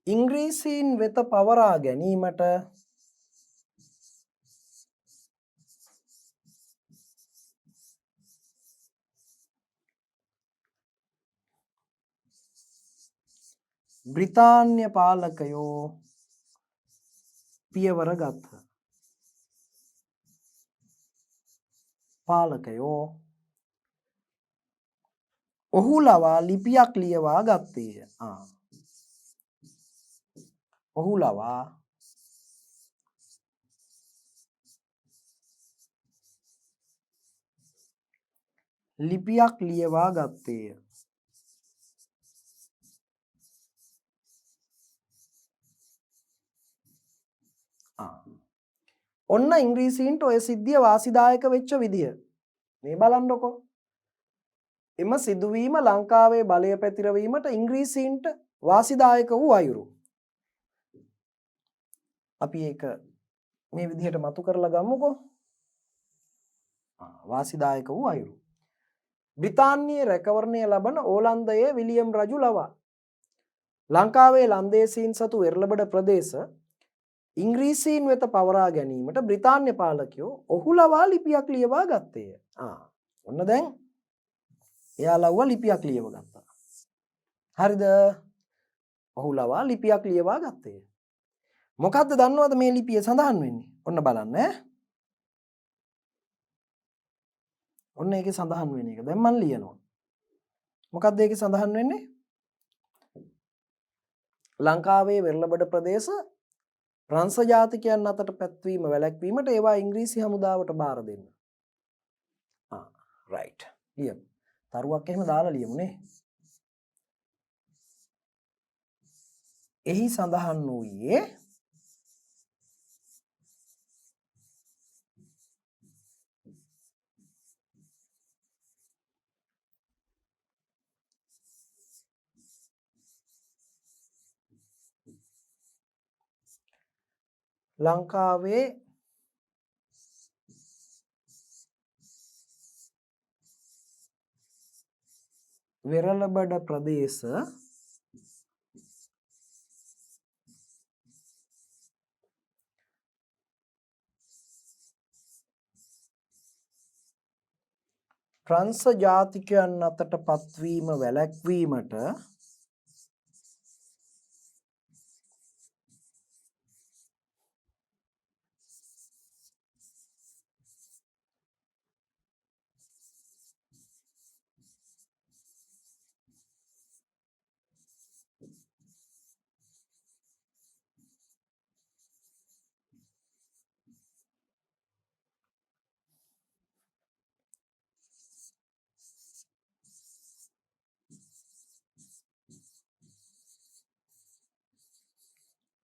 ඉංග්‍රීසීන් වෙත පවරා ගැනීමට බ්‍රිතාන්‍ය පාලකයෝ පියවර ගත්හ. ඔහු ලවා ලිපියක් ලියවා ගත්තේය. ඔහු ලවා ලිපියක් ලියවා ගත්තේය. ඔන්න ඉංග්‍රීසීන්ට ඔය සිද්ධිය වාසිදායක වෙච්ච විදිය. මේ බලන්නකො. එම සිදුවීම ලංකාවේ බලය පැතිරවීමට ඉංග්‍රීසීන්ට වාසිදායක වූ අයුරු. අපි ඒක මේ විදිහට මතු කරලා ගමුකෝ. වාසිදායක වූ අයුරු. බ්‍රිතාන්‍යයේ රැකවරණය ලබන ඕලන්දයේ විලියම් රජු ලවා ලංකාවේ ලන්දේසීන් සතු වෙරළබඩ ප්‍රදේශ ඉංග්‍රීසීන් වෙත පවරා ගැනීමට බ්‍රිතාන්‍ය පාලකයෝ ඔහු ලවා ලිපියක් ලියවා ගත්තේය. ඔන්න දැන් එයා ලව්ව ලිපියක් ලියව ගත්තා. හරිද? ඔහු ලවා ලිපියක් ලියවා ගත්තේය. මොකක්ද දන්නවද මේ ලිපිය සඳහන් වෙන්නේ? ඔන්න බලන්න ඈ. ඔන්න ඒකේ සඳහන් වෙන එක. දැන් මම ලියනවා. මොකක්ද ඒකේ සඳහන් වෙන්නේ? ලංකාවේ වෙරළබඩ ප්‍රදේශ ප්‍රංශ ජාතිකයන් අතට පැත්වීම වැළැක්වීමට ඒවා ඉංග්‍රීසි හමුදාවට බාර දෙන්න. රයිට්. ලියමු. තරුවක් එහෙම දාලා ලියමු නේ. එහි සඳහන් වූයේ ලංකාවේ වෙරළබඩ ප්‍රදේශ ප්‍රංශ ජාතිකයන් අතට පත්වීම වැළැක්වීමට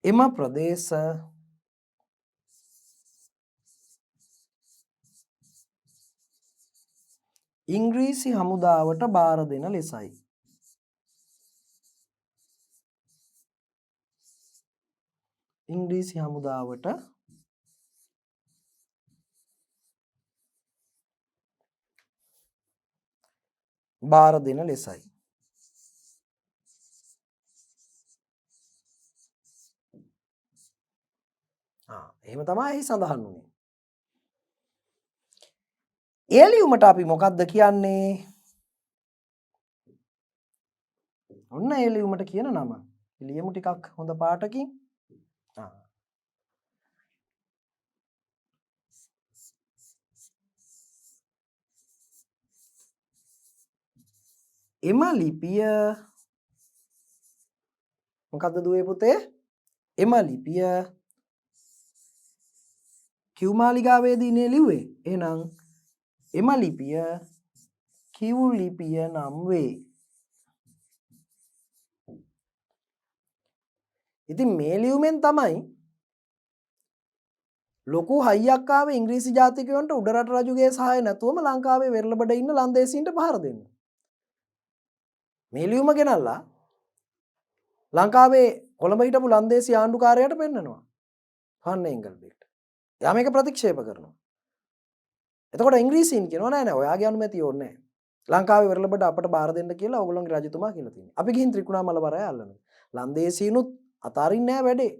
එම ප්‍රදේශ ඉංග්‍රීසි හමුදාවට බාර දෙන ලෙසයි. ඉංග්‍රීසි හමුදාවට බාර දෙන ලෙසයි. එහෙම තමයි එහි සඳහන් වුණේ. ඒ ලියුමට අපි මොකක්ද කියන්නේ? ඔන්න ඒ ලියුමට කියන නම. ලියමු ටිකක් හොඳ පාටකින්. එම ලිපිය මොකක්ද දුවේ පුතේ? එම ලිපිය කිව් මාලිගාවේදී නේ ලිව්වේ. එහෙනම් එම ලිපිය කිව් ලිපිය නම් වේ. ඉතින් මේ ලියුමෙන් තමයි ලොකු හයියක් ආවේ ඉංග්‍රීසි ජාතිකයන්ට උඩරට රජුගේ සහාය නැතුවම ලංකාවේ වෙරළබඩ ඉන්න ලන්දේසීන්ට පහර දෙන්න. මේ ලියුම ගෙනල්ලා ලංකාවේ කොළඹ හිටපු ලන්දේසි ආණ්ඩුකාරයාට පෙන්නනවා. ෆන් එන්ගල්බෙක්ට. එයා මේක ප්‍රතික්ෂේප කරනවා. එතකොට ඉංග්‍රීසීන් කියනවා නෑ නෑ ඔයාගේ අනුමැතිය ඕනේ නෑ. ලංකාවේ වෙරළබඩ අපට බාර දෙන්න කියලා ඕගොල්ලෝගේ රජතුමා කියලා තියෙනවා. අපි ගිහින් ත්‍රිකුණාමල වරය අල්ලනවා. ලන්දේසීනුත් අතාරින්නේ නෑ වැඩේ.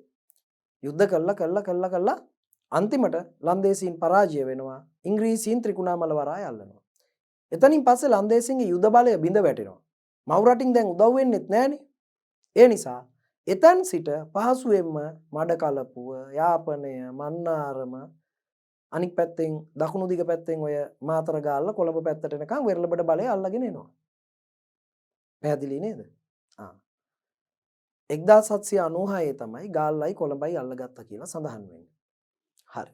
යුද්ධ කළා අන්තිමට ලන්දේසීන් පරාජය වෙනවා. ඉංග්‍රීසීන් ත්‍රිකුණාමල වරාය අල්ලනවා. එතනින් පස්සේ ලන්දේසීන්ගේ යුද බලය බිඳ වැටෙනවා. මව් රටින් දැන් උදව් වෙන්නෙත් නෑනේ. ඒ නිසා එතන් සිට පහසුවෙන්ම මඩකලපුව, යාපනය, මන්නාරම අනික් පැත්තෙන් දකුණු දිග පැත්තෙන් ඔය මාතර ගාල්ල කොළඹ පැත්තට එනකන් වෙරළබඩ බලය අල්ලගෙන එනවා. පැහැදිලි නේද? 1796 තමයි ගාල්ලයි කොළඹයි අල්ලගත්තා කියලා සඳහන් වෙන්නේ. හරි.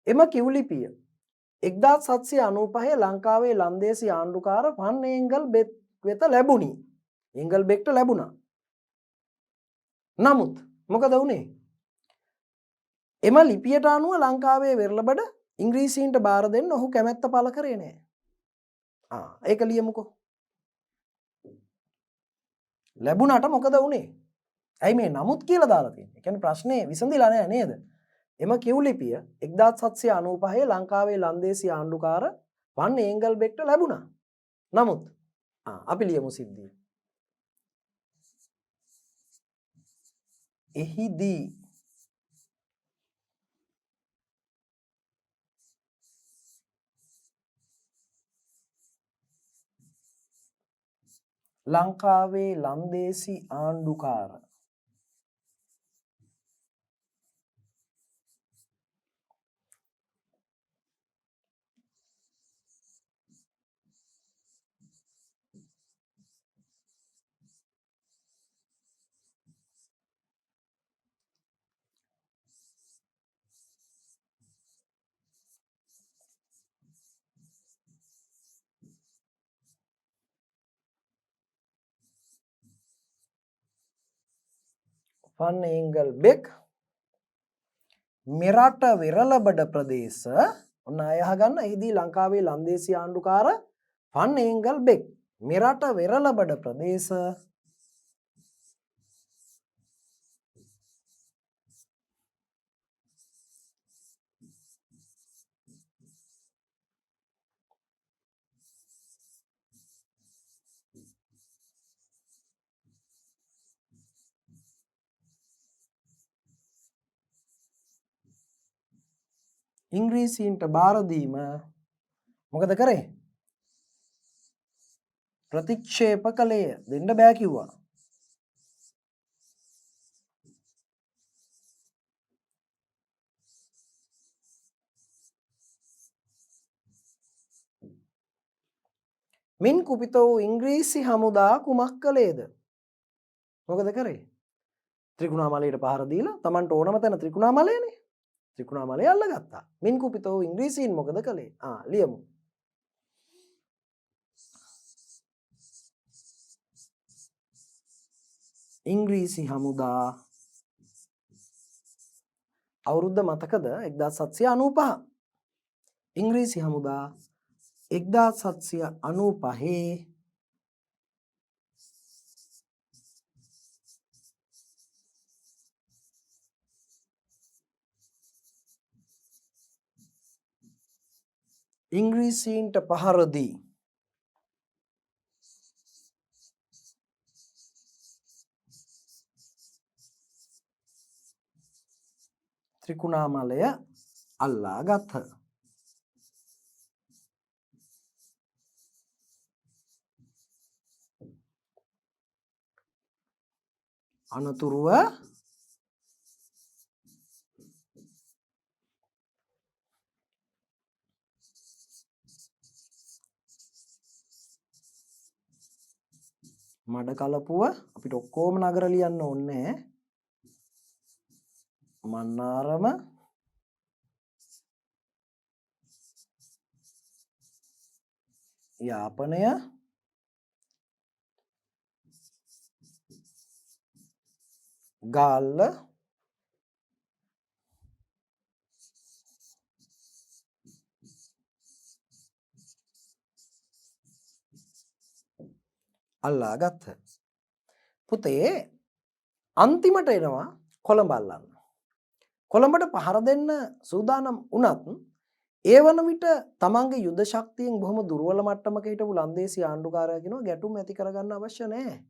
එම කිව් ලිපිය 1795 ලංකාවේ ලන්දේසි ආණ්ඩුකාර ෆන් ඒංගල්බෙක් වෙත ලැබුණි. ඒංගල්බෙක්ට ලැබුණා. නමුත් මොකද වුනේ? එම ලිපියට අනුව ලංකාවේ වෙරළබඩ ඉංග්‍රීසීන්ට බාර දෙන්න ඔහු කැමැත්ත පළ කරේ නෑ. ඒක ලියමුකෝ. ලැබුණාට මොකද වුනේ? ඇයි මේ නමුත් කියලා දාලා තියෙන්නේ? ඒ කියන්නේ ප්‍රශ්නේ විසඳිලා නෑ නේද? එම කිව් ලිපිය 1795 ලංකාවේ ලන්දේසි ආණ්ඩුකාර වන් ඒංගල්බෙක්ට ලැබුණා. නමුත් අපි ලියමු සිද්ධිය. එහිදී ලංකාවේ ලන්දේසි ආණ්ඩුකාර වන් ඒංගල්බෙක් මෙරට වෙරළබඩ ප්‍රදේශ ඔන්න අය අහගන්න. එහිදී ලංකාවේ ලන්දේසි ආණ්ඩුකාර ෆන් ඒංගල්බෙක් මෙරට වෙරළබඩ ප්‍රදේශ ඉංග්‍රීසීන්ට බාර දීම මොකද කරේ? ප්‍රතික්ෂේප කළේය. දෙන්න බෑ කිව්වා. මින් කුපිත වූ ඉංග්‍රීසි හමුදා කුමක් කළේද? මොකද කරේ? ත්‍රිකුණාමලයට පහර දීලා Tamanට ඕනම තැන ත්‍රිකුණාමලයනේ. ත්‍රිකුණාමලය අල්ලගත්තා. මින් කුපිත වූ ඉංග්‍රීසීන් මොකද කළේ? ලියමු. ඉංග්‍රීසි හමුදා අවුරුද්ද මතකද? 1795. ඉංග්‍රීසි හමුදා 1795 ඉංග්‍රීසීන්ට පහර දී ත්‍රිකුණාමලය අල්ලා ගත්හ. අනතුරුව මඩ කලපුව අපිට ඔක්කොම නගර ලියන්න ඕනේ. මන්නාරම, යාපනය, ගාල්ල, අල්ලා ගත්හ. පුතේ අන්තිමට එනවා කොළඹ අල්ලන්න. කොළඹට පහර දෙන්න සූදානම් වුණත් ඒ වන විට තමන්ගේ යුද ශක්තියෙන් බොහොම දුර්වල මට්ටමක හිටපු ලන්දේසි ආණ්ඩුකාරයා කියනවා ගැටුම් ඇති කරගන්න අවශ්‍ය නැහැ.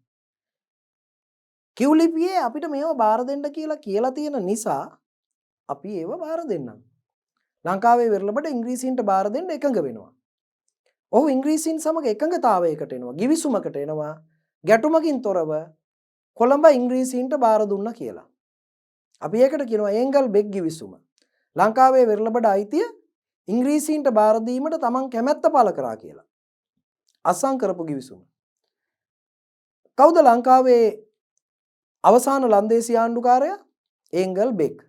කිව්ලිපියේ අපිට මේවා බාර දෙන්න කියලා තියෙන නිසා අපි ඒව බාර දෙන්නම්. ලංකාවේ වෙරළබඩ ඉංග්‍රීසීන්ට බාර දෙන්න එකඟ වෙනවා. ඔහු ඉංග්‍රීසීන් සමග එකඟතාවයකට එනවා, ගිවිසුමකට එනවා. ගැටුමකින් තොරව කොළඹ ඉංග්‍රීසීන්ට බාර දුන්නා කියලා. අපි ඒකට කියනවා ඒංගල් බෙක් ගිවිසුම. ලංකාවේ වෙරළබඩ අයිතිය ඉංග්‍රීසීන්ට බාර දීමට තමන් කැමැත්ත පළ කරා කියලා. අත්සන් කරපු ගිවිසුම. කවුද ලංකාවේ අවසාන ලන්දේසි ආණ්ඩුකාරයා? ඒංගල් බෙක්.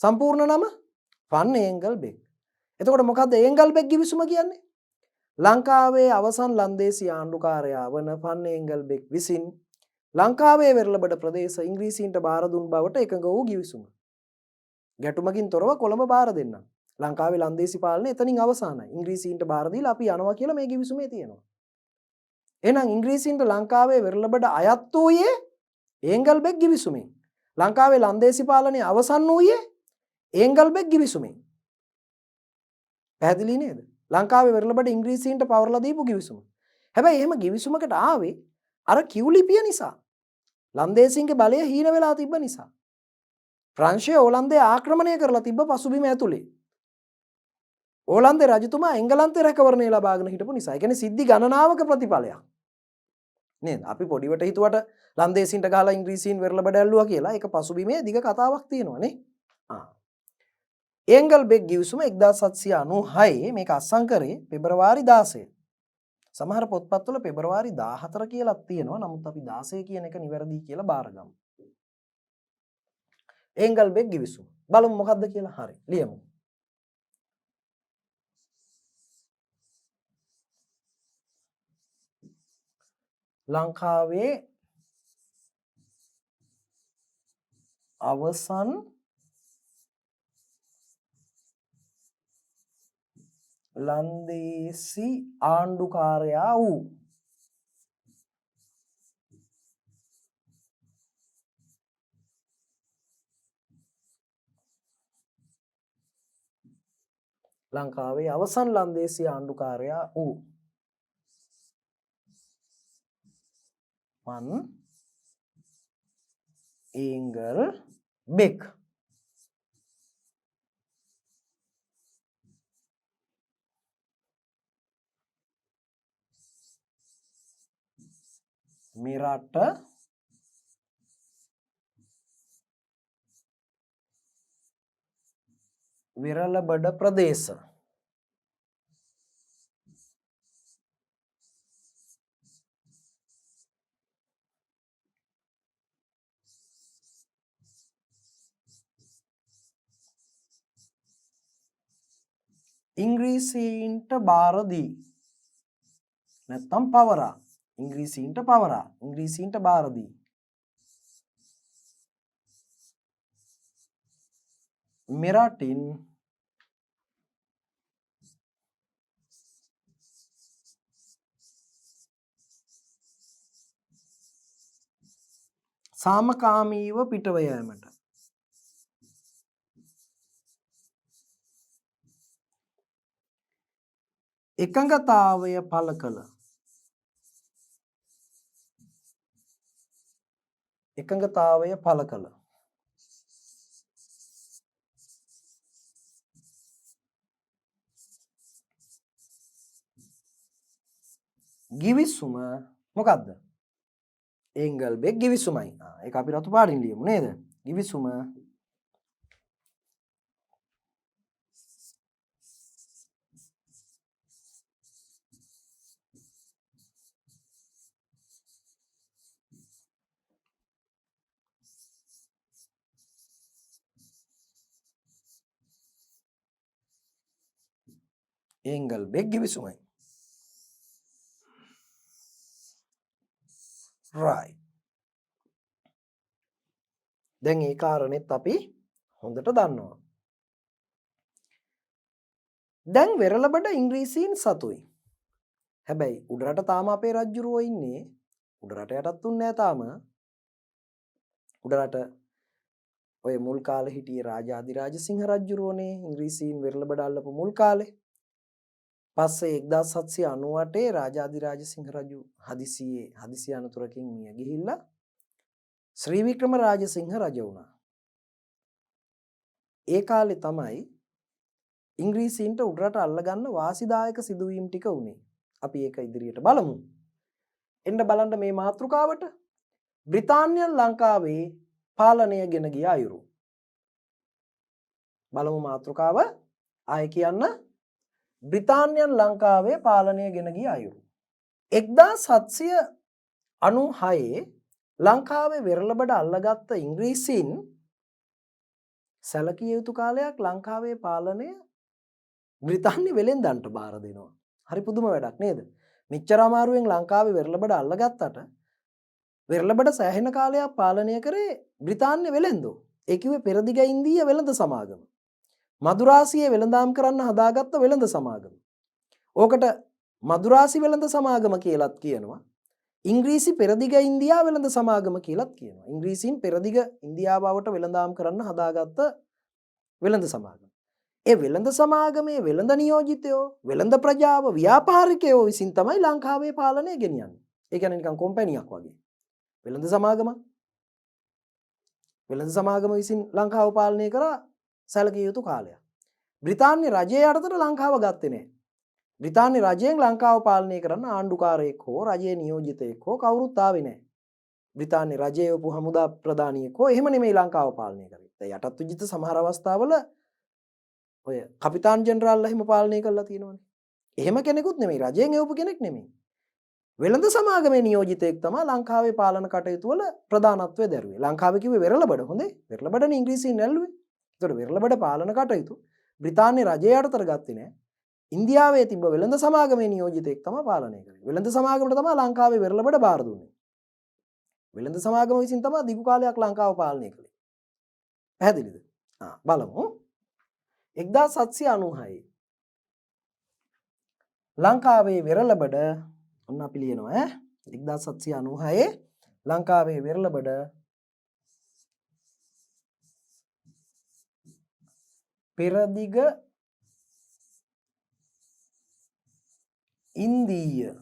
සම්පූර්ණ නම ෆන් ඒංගල් බෙක්. එතකොට මොකද්ද ඒංගල් බෙක් ගිවිසුම කියන්නේ? ලංකාවේ අවසන් ලන්දේසි ආණ්ඩුකාරයා වන ෆන් ඒංගල් බෙක් විසින් ලංකාවේ වෙරළබඩ ප්‍රදේශ ඉංග්‍රීසීන්ට බාර දුන් බවට එකඟ වූ ගිවිසුම. ගැටුමකින් තොරව කොළඹ බාර දෙන්නම්. ලංකාවේ ලන්දේසි පාලනය එතනින් අවසానයි. ඉංග්‍රීසීන්ට බාර දීලා අපි යනවා කියලා මේ ගිවිසුමේ තියෙනවා. එහෙනම් ඉංග්‍රීසීන්ට ලංකාවේ වෙරළබඩ අයත් වූයේ ඒංගල් බෙක් ගිවිසුමෙන්. ලංකාවේ ලන්දේසි පාලනය අවසන් වූයේ ඒංගල් බෙක් ගිවිසුමෙන්. පැහැදිලි නේද? ලංකාවේ වෙරළබඩ ඉංග්‍රීසීන්ට පවරලා දීපු ගිවිසුම. හැබැයි එහෙම ගිවිසුමකට ආවේ අර කිව්ලිපිය නිසා. ලන්දේසීන්ගේ බලය හීන වෙලා තිබ්බ නිසා. ප්‍රංශය ඕලන්දේ ආක්‍රමණය කරලා තිබ්බ පසුබිම ඇතුලේ. ඕලන්දේ රජතුමා එංගලන්තේ රැකවරණය ලබාගෙන හිටපු නිසා. ඒ කියන්නේ සිද්ධි ගණනාවක ප්‍රතිඵලයක්. නේද? අපි පොඩිවට හිතුවට ලන්දේසීන්ට ගහලා ඉංග්‍රීසීන් වෙරළබඩ ඇල්ලුවා කියලා. ඒක පසුබිමේ දිග කතාවක් තියෙනවා නේ. ඒංගල් බෙක් ගිවිසුම 1796 මේක අත්සන් කරේ පෙබරවාරි 16. සමහර පොත්පත්වල පෙබරවාරි 14 කියලා තියෙනවා. නමුත් අපි 16 කියන එක නිවැරදි කියලා බාරගමු. ඒංගල් බෙක් ගිවිසුම. බලමු මොකද්ද කියලා. හරි. ලියමු. ලංකාවේ අවසන් ලන්දේසි ආණ්ඩුකාරයා වූ ලංකාවේ අවසන් ලන්දේසි ආණ්ඩුකාරයා වූ ෆන් ඒංගල් බෙක් මෙරට විරලබඩ ප්‍රදේශ. ඉංග්‍රීසීන්ට බාර දී නැත්නම් පවරා. ඉංග්‍රීසීන්ට පවරා. ඉංග්‍රීසීන්ට බාර දී. මෙරටින් සාමකාමීව පිටව යෑමට එකඟතාවය පළ කළ ගිවිසුම මොකක්ද? එංගල්බෙක් ගිවිසුමයි. ඒක අපි රතු පාටින් ලියමු නේද? ගිවිසුම එංගල්බෙක් ගිවිසුමයි. right. දැන් ඒ කාරණෙත් අපි හොඳට දන්නවා. දැන් වෙරළබඩ ඉංග්‍රීසීන් සතුයි. හැබැයි උඩරට තාම අපේ රජ්ජුරුවෝ ඉන්නේ. උඩරට යටත් උන්නේ නැහැ තාම. උඩරට ඔය මුල් කාලේ හිටියේ රාජාධිරාජ සිංහ රජ්ජුරුවෝනේ ඉංග්‍රීසීන් වෙරළබඩ අල්ලපු මුල් කාලේ. පස්සේ 1798 රාජාධිරාජ සිංහ රජු හදිසි අනතුරකින් මිය ගිහිල්ලා ශ්‍රී වික්‍රම රාජසිංහ රජ වුණා. ඒ කාලේ තමයි ඉංග්‍රීසීන්ට උඩරට අල්ලගන්න වාසිදායක සිදුවීම් ටික උනේ. අපි ඒක ඉදිරියට බලමු. එන්න බලන්න මේ මාතෘකාවට බ්‍රිතාන්‍යයන් ලංකාවේ පාලනය ගෙන ගිය අයුරු. බලමු මාතෘකාව ආයෙ කියන්න. බ්‍රිතාන්‍යයන් ලංකාවේ පාලනය ගෙන ගිය අයුරු. 1796 ලංකාවේ වෙරළබඩ අල්ලගත්ත ඉංග්‍රීසීන් සැලකිය යුතු කාලයක් ලංකාවේ පාලනය බ්‍රිතාන්‍ය වෙලෙන්දන්ට බාර දෙනවා. හරි පුදුම වැඩක් නේද? මෙච්චර අමාරුවෙන් ලංකාවේ වෙරළබඩ අල්ලගත්තට වෙරළබඩ සෑහෙන කාලයක් පාලනය කරේ බ්‍රිතාන්‍ය වෙලෙන්දෝ. ඒ කිව්වේ පෙරදිග ඉන්දීය වෙළඳ සමාගම. මදුරාසියේ වෙළඳාම් කරන්න හදාගත්ත වෙළඳ සමාගම. ඕකට මදුරාසි වෙළඳ සමාගම කියලාත් කියනවා. ඉංග්‍රීසි පෙරදිග ඉන්දියා වෙළඳ සමාගම කියලාත් කියනවා. ඉංග්‍රීසීන් පෙරදිග ඉන්දියාවට වෙළඳාම් කරන්න හදාගත්ත වෙළඳ සමාගම. ඒ වෙළඳ සමාගමේ වෙළඳ නියෝජිතයෝ, වෙළඳ ප්‍රජාව, ව්‍යාපාරිකයෝ විසින් තමයි ලංකාවේ පාලනය ගෙනියන්නේ. ඒ කියන්නේ නිකන් කොම්පැනියක් වගේ. වෙළඳ සමාගමක්. වෙළඳ සමාගම විසින් ලංකාව පාලනය කරා සැලකිය යුතු කාලයක්. බ්‍රිතාන්‍ය රජය යටතට ලංකාව ගත්තේ නැහැ. බ්‍රිතාන්‍ය රජයෙන් ලංකාව පාලනය කරන්න ආණ්ඩුකාරයෙක් හෝ රජයේ නියෝජිතයෙක් හෝ කවුරුත් ආවේ නැහැ. බ්‍රිතාන්‍ය රජයේ වපු හමුදා ප්‍රධානියෙක් හෝ එහෙම නෙමෙයි ලංකාව පාලනය කරේ. දැන් යටත් විජිත සමහර අවස්ථාවල ඔය කපිතාන් ජෙනරාල්ලා එහෙම පාලනය කරලා තියෙනවනේ. එහෙම කෙනෙකුත් නෙමෙයි රජයෙන් එවපු කෙනෙක් නෙමෙයි. වෙළඳ සමාගමේ නියෝජිතයෙක් තමයි ලංකාවේ පාලන කටයුතු වල ප්‍රධානත්වය දැරුවේ. ලංකාවේ කිව්වේ වෙරළබඩ හොඳේ. වෙරළබඩනේ ඉංග්‍රීසීන් ඇල්ලුවේ. ඒතකොට වෙරළබඩ පාලන කටයුතු බ්‍රිතාන්‍ය රජය යටතට ගත්තේ නැහැ. ඉන්දියාවේ තිබ්බ වෙළඳ සමාගමේ නියෝජිතයෙක් තමයි පාලනය කරේ. වෙළඳ සමාගමට තමයි ලංකාවේ වෙරළබඩ බාර දුන්නේ. වෙළඳ සමාගම විසින් තමයි දිගු කාලයක් ලංකාව පාලනය කළේ. පැහැදිලිද? බලමු. 1796 ලංකාවේ වෙරළබඩ ඔන්න අපි ලියනවා 1796 ලංකාවේ වෙරළබඩ පෙරදිග ඉන්දීය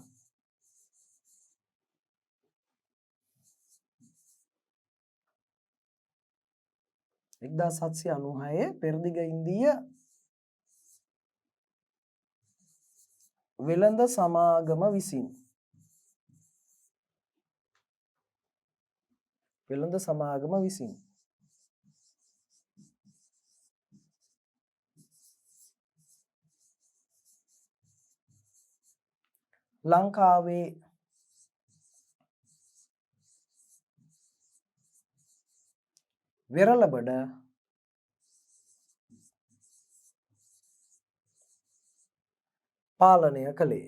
1796 පෙරදිග ඉන්දීය වෙළඳ සමාගම විසින් වෙළඳ සමාගම විසින් ලංකාවේ වෙරළබඩ පාලනය කළේය.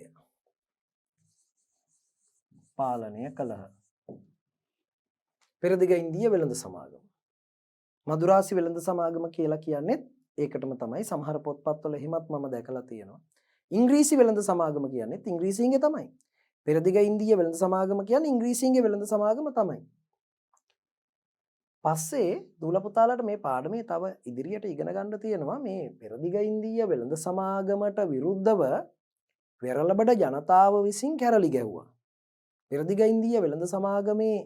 කළහ. පෙරදිග ඉන්දිය වෙළඳ සමාගම. මදුරාසි වෙළඳ සමාගම කියලා කියන්නේත් ඒකටම තමයි. සමහර පොත්පත්වල එහෙමත් මම දැකලා තියෙනවා. ඉංග්‍රීසි වෙළඳ සමාගම කියන්නේත් ඉංග්‍රීසියෙන්ගේ තමයි. පෙරදිග ඉන්දිය වෙළඳ සමාගම කියන්නේ ඉංග්‍රීසියෙන්ගේ වෙළඳ සමාගම තමයි. පස්සේ දූල පුතාලට මේ පාඩමේ තව ඉදිරියට ඉගෙන ගන්න තියෙනවා මේ පෙරදිග ඉන්දිය වෙළඳ සමාගමට විරුද්ධව වෙරළබඩ ජනතාව විසින් කැරලි ගැහුවා. පෙරදිග ඉන්දිය වෙළඳ සමාගමේ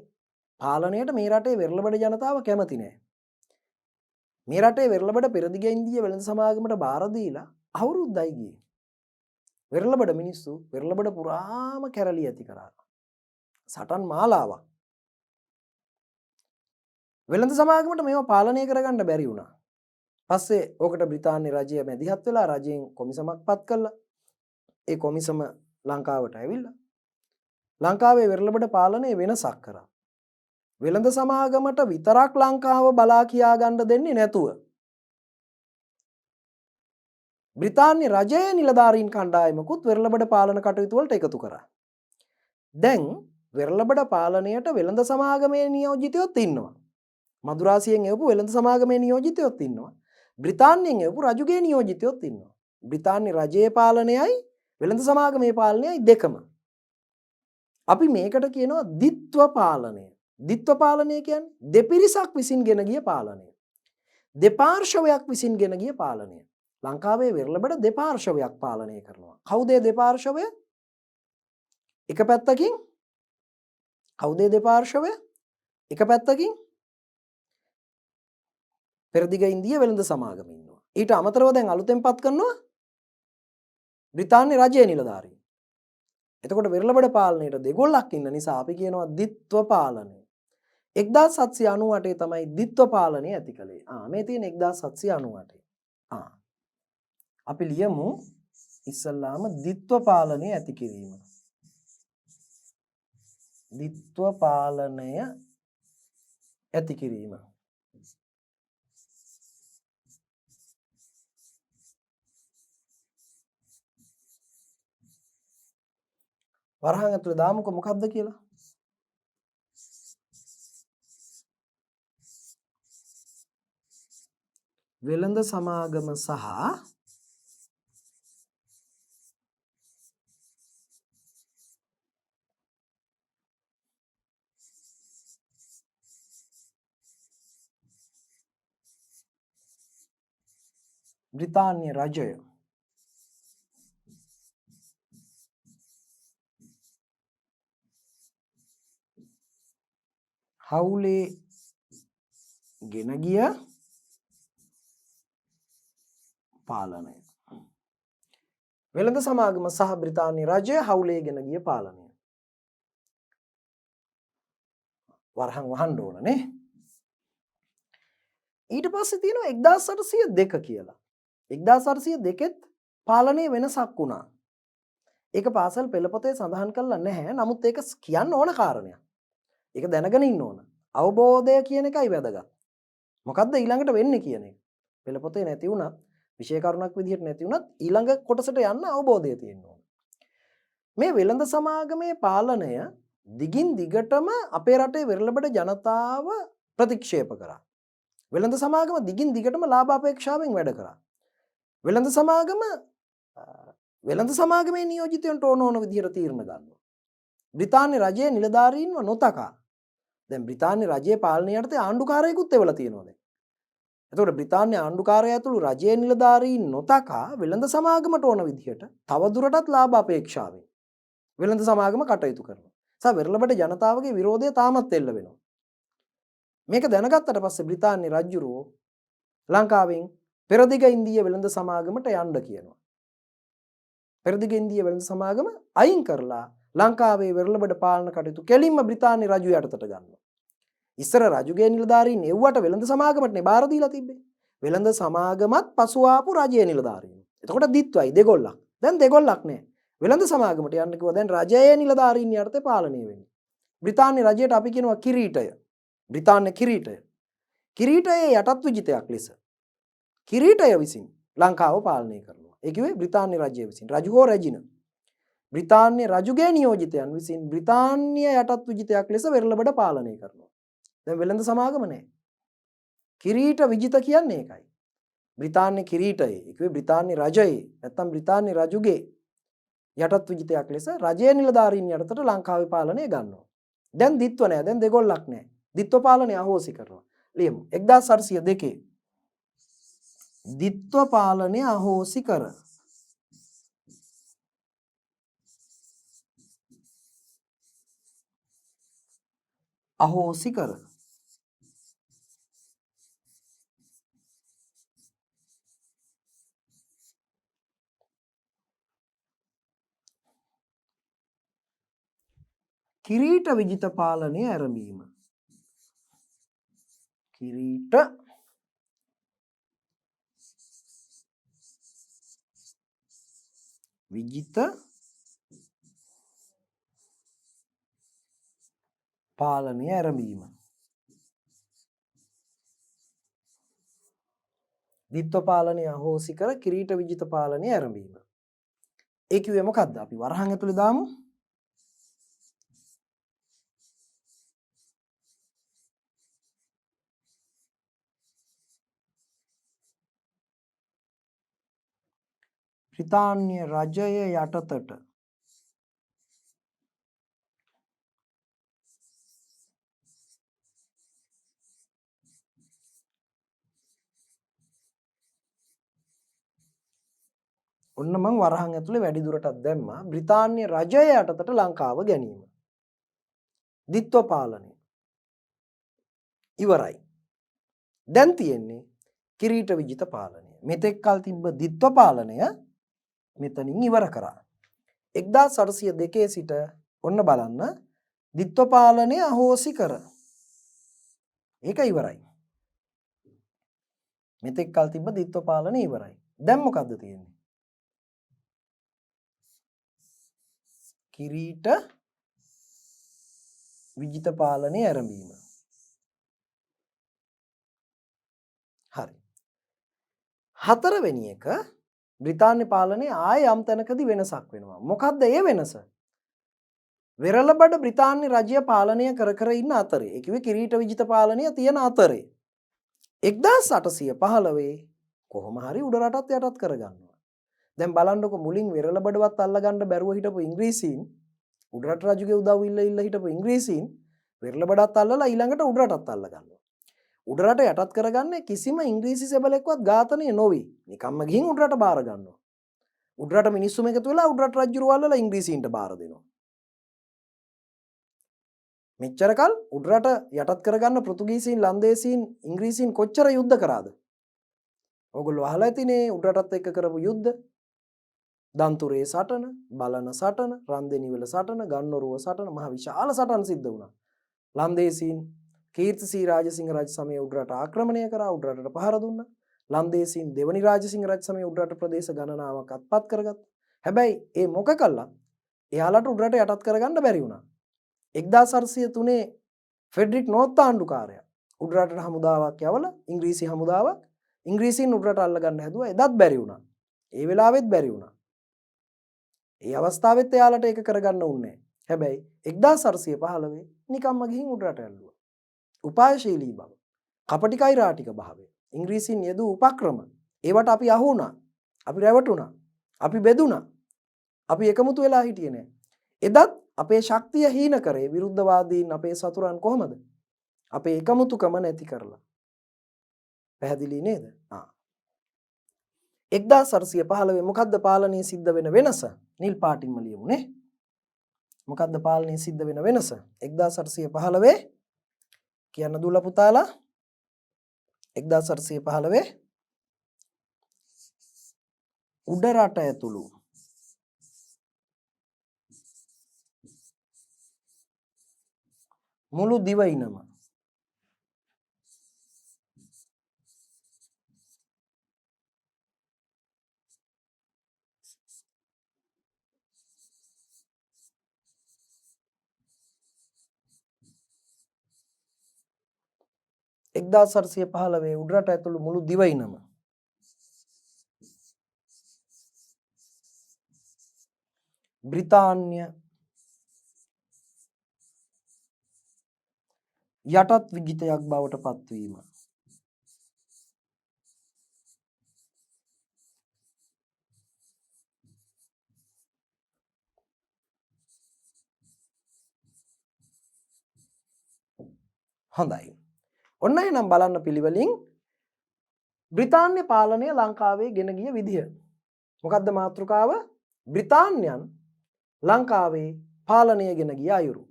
පාලනයට මේ රටේ වෙරළබඩ ජනතාව කැමති නෑ. මේ රටේ වෙරළබඩ පෙරදිග ඉන්දිය වෙළඳ සමාගමට බාර දීලා අවුරුද්දයි ගියේ. වෙරළබඩ මිනිස්සු වෙරළබඩ පුරාම කැරලි ඇති කරා. සටන් මාලාවක්. වෙළඳ සමාගමට මේවා පාලනය කරගන්න බැරි වුණා. පස්සේ ඕකට බ්‍රිතාන්‍ය රජය මැදිහත් වෙලා රජයෙන් කොමිසමක් පත් කළා. ඒ කොමිසම ලංකාවට ඇවිල්ලා ලංකාවේ වෙරළබඩ පාලනය වෙනසක් කරා. වෙළඳ සමාගමට විතරක් ලංකාව බලා කියා ගන්න දෙන්නේ නැතුව බ්‍රිතාන්‍ය රජයේ නිලධාරීන් කණ්ඩායමකුත් වෙරළබඩ පාලන කටයුතු වලට එකතු කරා. දැන් වෙරළබඩ පාලනයට වෙළඳ සමාගමේ නියෝජිතයොත් ඉන්නවා. මදුරාසියෙන් එවපු වෙළඳ සමාගමේ නියෝජිතයොත් ඉන්නවා. බ්‍රිතාන්‍යයෙන් එවපු රජුගේ නියෝජිතයොත් ඉන්නවා. බ්‍රිතාන්‍ය රජයේ පාලනයයි වෙළඳ සමාගමේ පාලනයයි දෙකම. අපි මේකට කියනවා ද්විත්ව පාලනය. ද්විත්ව පාලනය කියන්නේ දෙපිරිසක් විසින් ගෙන ගිය පාලනය. දෙපාර්ශවයක් විසින් ගෙන ගිය පාලනය. ලංකාවේ වෙරළබඩ දෙපාර්ශවයක් පාලනය කරනවා. කවුද දෙපාර්ශවය? එක පැත්තකින් කවුද දෙපාර්ශවය? එක පැත්තකින් පෙරදිග ඉන්දිය වෙළඳ සමාගම ඉන්නවා. ඊට අමතරව දැන් අලුතෙන් පත් කරනවා බ්‍රිතාන්‍ය රජයේ නිලධාරීන්. එතකොට වෙරළබඩ පාලනයට දෙගොල්ලක් ඉන්න නිසා අපි කියනවා ද්විත්ව පාලනය. 1798 තමයි ද්විත්ව පාලනය ඇති කළේ. මේ තියෙන 1798. අපි ලියමු ඉස්සල්ලාම ද්විත්ව පාලනය ඇති කිරීම. ද්විත්ව පාලනය ඇති කිරීම. වරහන් ඇතුලේ දාමුකෝ මොකක්ද කියලා. වෙළඳ සමාගම සහ බ්‍රිතාන්‍ය රජය හවුලේ ගෙන ගිය පාලනය. වෙළඳ සමාගම සහ බ්‍රිතාන්‍ය රජය හවුලේ ගෙන ගිය පාලනය. වරහන් වහන්න ඕන නේ. ඊට පස්සේ තියෙනවා 1802 කියලා. 1802ත් පාලනයේ වෙනසක් වුණා. ඒක පාසල් පෙළපොතේ සඳහන් කරලා නැහැ. නමුත් ඒක කියන්න ඕන කාරණයක්. ඒක දැනගෙන ඉන්න ඕන. අවබෝධය කියන එකයි වැදගත්. මොකද්ද ඊළඟට වෙන්නේ කියන එක. පෙළපොතේ නැති වුණත් විෂය කරුණක් විදිහට නැති වුණත් ඊළඟ කොටසට යන්න අවබෝධය තියෙන්න ඕන. මේ වෙළඳ සමාගමේ පාලනය දිගින් දිගටම අපේ රටේ වෙරළබඩ ජනතාව ප්‍රතික්ෂේප කරා. වෙළඳ සමාගම දිගින් දිගටම ලාභ අපේක්ෂාවෙන් වැඩ කරා. වෙළඳ සමාගමේ නියෝජිතයන්ට ඕන විදිහට තීරණ ගන්නවා. බ්‍රිතාන්‍ය රජයේ නිලධාරීන්ව නොතකා. දැන් බ්‍රිතාන්‍ය රජයේ පාලනය යටතේ ආණ්ඩුකාරයෙකුත් එවලා තියෙනවා දැන්. එතකොට බ්‍රිතාන්‍ය ආණ්ඩුකාරය ඇතුළු රජයේ නිලධාරීන් නොතකා වෙළඳ සමාගමට ඕන විදිහට තව දුරටත් ලාභ අපේක්ෂාවෙන් වෙළඳ සමාගම කටයුතු කරනවා. වෙරළබඩ ජනතාවගේ විරෝධය තාමත් එල්ල වෙනවා. මේක දැනගත්තට පස්සේ බ්‍රිතාන්‍ය රජුරෝ ලංකාවෙන් පෙරදිග ඉන්දිය වෙළඳ සමාගමට යන්න කියනවා. පෙරදිග ඉන්දිය වෙළඳ සමාගම අයින් කරලා ලංකාවේ වෙරළබඩ පාලන කටයුතු කෙලින්ම බ්‍රිතාන්‍ය රජු යටතට ගන්නවා. ඉස්සර රජුගේ නිලධාරීන් එව්වට වෙළඳ සමාගමටනේ බාර දීලා තිබ්බේ. වෙළඳ සමාගමත් පසු ආපු රජයේ නිලධාරීන්. එතකොට දිත්වයි දෙගොල්ලක්. දැන් දෙගොල්ලක් නෑ. වෙළඳ සමාගමට යන්න කිව්වා දැන් රජයේ නිලධාරීන් යටතේ පාලනය වෙන්නේ. බ්‍රිතාන්‍ය රජයට අපි කියනවා කිරීටය. බ්‍රිතාන්‍ය කිරීටය. කිරීටයේ යටත් විජිතයක් ලෙස කිරීටය විසින් ලංකාව පාලනය කරනවා. ඒ කිව්වේ බ්‍රිතාන්‍ය රජය විසින්. රජු හෝ රැජින. බ්‍රිතාන්‍ය රජුගේ නියෝජිතයන් විසින් බ්‍රිතාන්‍ය යටත් විජිතයක් ලෙස වෙරළබඩ පාලනය කරනවා. දැන් වෙළඳ සමාගම නැහැ. කිරීට විජිත කියන්නේ ඒකයි. බ්‍රිතාන්‍ය කිරීටයේ, ඒ කිව්වේ බ්‍රිතාන්‍ය රජයේ නැත්තම් බ්‍රිතාන්‍ය රජුගේ යටත් විජිතයක් ලෙස රජයේ නිලධාරීන් යටතට ලංකාවේ පාලනය ගන්නවා. දැන් දිත්ව නැහැ. දැන් දෙගොල්ලක් නැහැ. දිත්ව පාලනය අහෝසි කරනවා. ලියමු. 1802 දිත්ව පාලනය අහෝසි කර අහෝසි කර කිරීට විජිත පාලනය ආරම්භීම. කිරීට විජිත පාලනය ආරම්භීම. දිත්ව පාලනය අහෝසි කර කිරීට විජිත පාලනය ආරම්භීම. ඒ කිව්වේ මොකද්ද? අපි වරහන් ඇතුලේ දාමු. බ්‍රිතාන්‍ය රජය යටතට ඔන්න මං වරහන් ඇතුලේ වැඩි දුරටත් දැම්මා. බ්‍රිතාන්‍ය රජය යටතට ලංකාව ගැනීම. දිත්ව පාලනය ඉවරයි. දැන් තියෙන්නේ කිරීට විජිත පාලනය. මෙතෙක් කල් තිබ්බ දිත්ව පාලනය මෙතනින් ඉවර කරා. 1802 සිට ඔන්න බලන්න දිත්ව පාලනය අහෝසි කර. ඒක ඉවරයි. මෙතෙක් කල් තිබ්බ දිත්ව පාලනය ඉවරයි. දැන් මොකද්ද තියෙන්නේ? කිරීට විජිත පාලනය ආරම්භීම. හරි. හතරවෙනි එක බ්‍රිතාන්‍ය පාලනයේ ආය යම් තැනකදී වෙනසක් වෙනවා. මොකද්ද ඒ වෙනස? වෙරළබඩ බ්‍රිතාන්‍ය රජය පාලනය කර ඉන්න අතරේ, ඒ කිව්වේ කිරීට විජිත පාලනය තියෙන අතරේ 1815 කොහොම හරි උඩ රටත් යටත් කරගන්නවා. දැන් බලන්නකො මුලින් වෙරළබඩවත් අල්ලගන්න බැරුව හිටපු ඉංග්‍රීසීන් උඩ රට රජුගේ උදව් ඉල්ල හිටපු ඉංග්‍රීසීන් වෙරළබඩත් අල්ලලා ඊළඟට උඩ රටත් අල්ලගන්නවා. උඩ රට යටත් කරගන්නේ කිසිම ඉංග්‍රීසි සෙබළෙක්වත් ඝාතනය නොවි. නිකම්ම ගිහින් උඩ රට බාර ගන්නවා. උඩ රට මිනිස්සුම එකතු වෙලා උඩ රට රජුරව අල්ලලා ඉංග්‍රීසීන්ට බාර දෙනවා. මෙච්චර කල් උඩ රට යටත් කරගන්න පෘතුගීසීන්, ලන්දේසීන්, ඉංග්‍රීසීන් කොච්චර යුද්ධ කරාද? ඔයගොල්ලෝ අහලා ඇතිනේ උඩ රටත් එක්ක කරපු යුද්ධ. දන්තුරේ සටන, බලන සටන, රන්දෙනිවල සටන, ගන්නොරුව සටන, මහ විශාල සටන් සිද්ධ වුණා. ලන්දේසීන් කීර්තිසී රාජසිංහ රජ සමයේ උඩ රට ආක්‍රමණය කරා, උඩ රටට පහර දුන්නා. ලන්දේසීන් දෙවනි රාජසිංහ රජ සමයේ උඩ රට ප්‍රදේශ ගණනාවක් අත්පත් කරගත්තා. හැබැයි ඒ මොක කළා? එයාලට උඩ රට යටත් කරගන්න බැරි වුණා. 1803 ෆෙඩරික් නෝර්ත් ආණ්ඩුකාරයා උඩ රටට හමුදාවක් යවලා ඉංග්‍රීසි හමුදාවක් ඉංග්‍රීසීන් උඩ රට අල්ලගන්න හැදුවා. එදත් බැරි වුණා. ඒ වෙලාවෙත් බැරි වුණා. ඒ අවස්ථාවෙත් එයාලට ඒක කරගන්න උන්නේ නැහැ. හැබැයි 1815 නිකම්ම ගිහින් උඩ රට ඇල්ලුවා. උපායශීලී බව, කපටිකෛරාටික භාවය, ඉංග්‍රීසීන් යෙදූ උපක්‍රම ඒවට අපි අහු වුණා. අපි රැවටුණා. අපි බෙදුණා. අපි එකමුතු වෙලා හිටියේ නැහැ. එදත් අපේ ශක්තිය හීන කරේ විරුද්ධවාදීන් අපේ සතුරන් කොහොමද? අපේ එකමුතුකම නැති කරලා. පැහැදිලි නේද? 1815 මොකද්ද පාලනය සිද්ධ වෙන වෙනස? නිල් පාටින්ම ලියමු නේ. මොකද්ද පාලනය සිද්ධ වෙන වෙනස? 1815 කියන්න දුල පුතාලා 1815 උඩ රට ඇතුළු මුළු දිවයිනම 1815 උඩරට ඇතුළු මුළු දිවයිනම බ්‍රිතාන්‍ය යටත් විජිතයක් බවට පත්වීම. හොඳයි. ඔන්න එහෙනම් බලන්න පිළිවෙලින් බ්‍රිතාන්‍ය පාලනය ලංකාවේ ගෙන ගිය විදිහ. මොකද්ද මාතෘකාව? බ්‍රිතාන්‍යයන් ලංකාවේ පාලනය ගෙන ගිය අයුරු.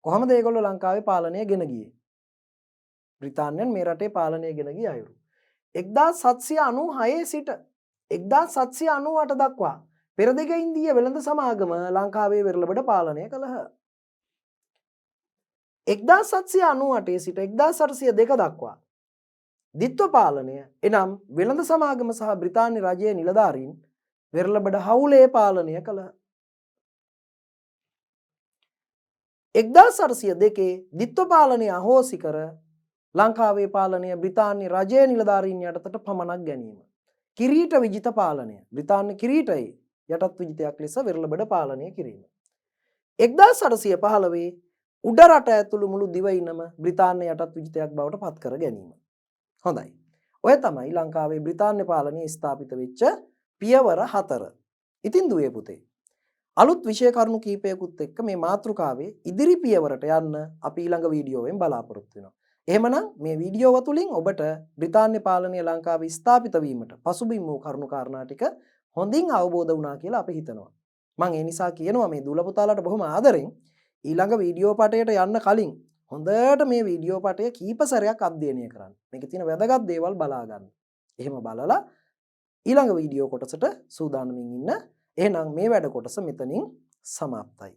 කොහොමද ඒගොල්ලෝ ලංකාවේ පාලනය ගෙන ගියේ? බ්‍රිතාන්‍යයන් මේ රටේ පාලනය ගෙන ගිය අයුරු. 1796 සිට 1798 දක්වා පෙරදිග ඉන්දීය වෙළඳ සමාගම ලංකාවේ වෙරළබඩ පාලනය කළහ. 1798 සිට 1802 දක්වා දිත්ව පාලනය එනම් වෙළඳ සමාගම සහ බ්‍රිතාන්‍ය රජයේ නිලධාරීන් වෙරළබඩ හවුලේ පාලනය කළහ. 1802 දිත්ව පාලනය අහෝසි කර ලංකාවේ පාලනය බ්‍රිතාන්‍ය රජයේ නිලධාරීන් යටතට පමණක් ගැනීම. කිරීට විජිත පාලනය බ්‍රිතාන්‍ය කිරීටයේ යටත් විජිතයක් ලෙස වෙරළබඩ පාලනය කිරීම. 1815 උඩරට ඇතුළු මුළු දිවයිනම බ්‍රිතාන්‍ය යටත් විජිතයක් බවට පත් කර ගැනීම. හොඳයි. ඔය තමයි ලංකාවේ බ්‍රිතාන්‍ය පාලනය ස්ථාපිත වෙච්ච පියවර 4. ඉතින් දුවේ පුතේ අලුත් විෂය කරුණු කීපයකුත් එක්ක මේ මාතෘකාවේ ඉදිරි පියවරට යන්න අපි ඊළඟ වීඩියෝවෙන් බලාපොරොත්තු වෙනවා. එහෙමනම් මේ වීඩියෝව තුලින් ඔබට බ්‍රිතාන්‍ය පාලනය ලංකාවේ ස්ථාපිත වීමට පසුබිම් වූ කරුණු කාරණා ටික හොඳින් අවබෝධ වුණා කියලා අපි හිතනවා. මම ඒ නිසා කියනවා මේ දූල පුතාලාට බොහොම ආදරෙන් ඊළඟ වීඩියෝ පටයට යන්න කලින් හොඳට මේ වීඩියෝ පටය කීප සැරයක් අධ්‍යයනය කරන්න. මේකේ තියෙන වැදගත් දේවල් බලා ගන්න. එහෙම බලලා ඊළඟ වීඩියෝ කොටසට සූදානමින් ඉන්න. එහෙනම් මේ වැඩ කොටස මෙතනින් සමාප්තයි.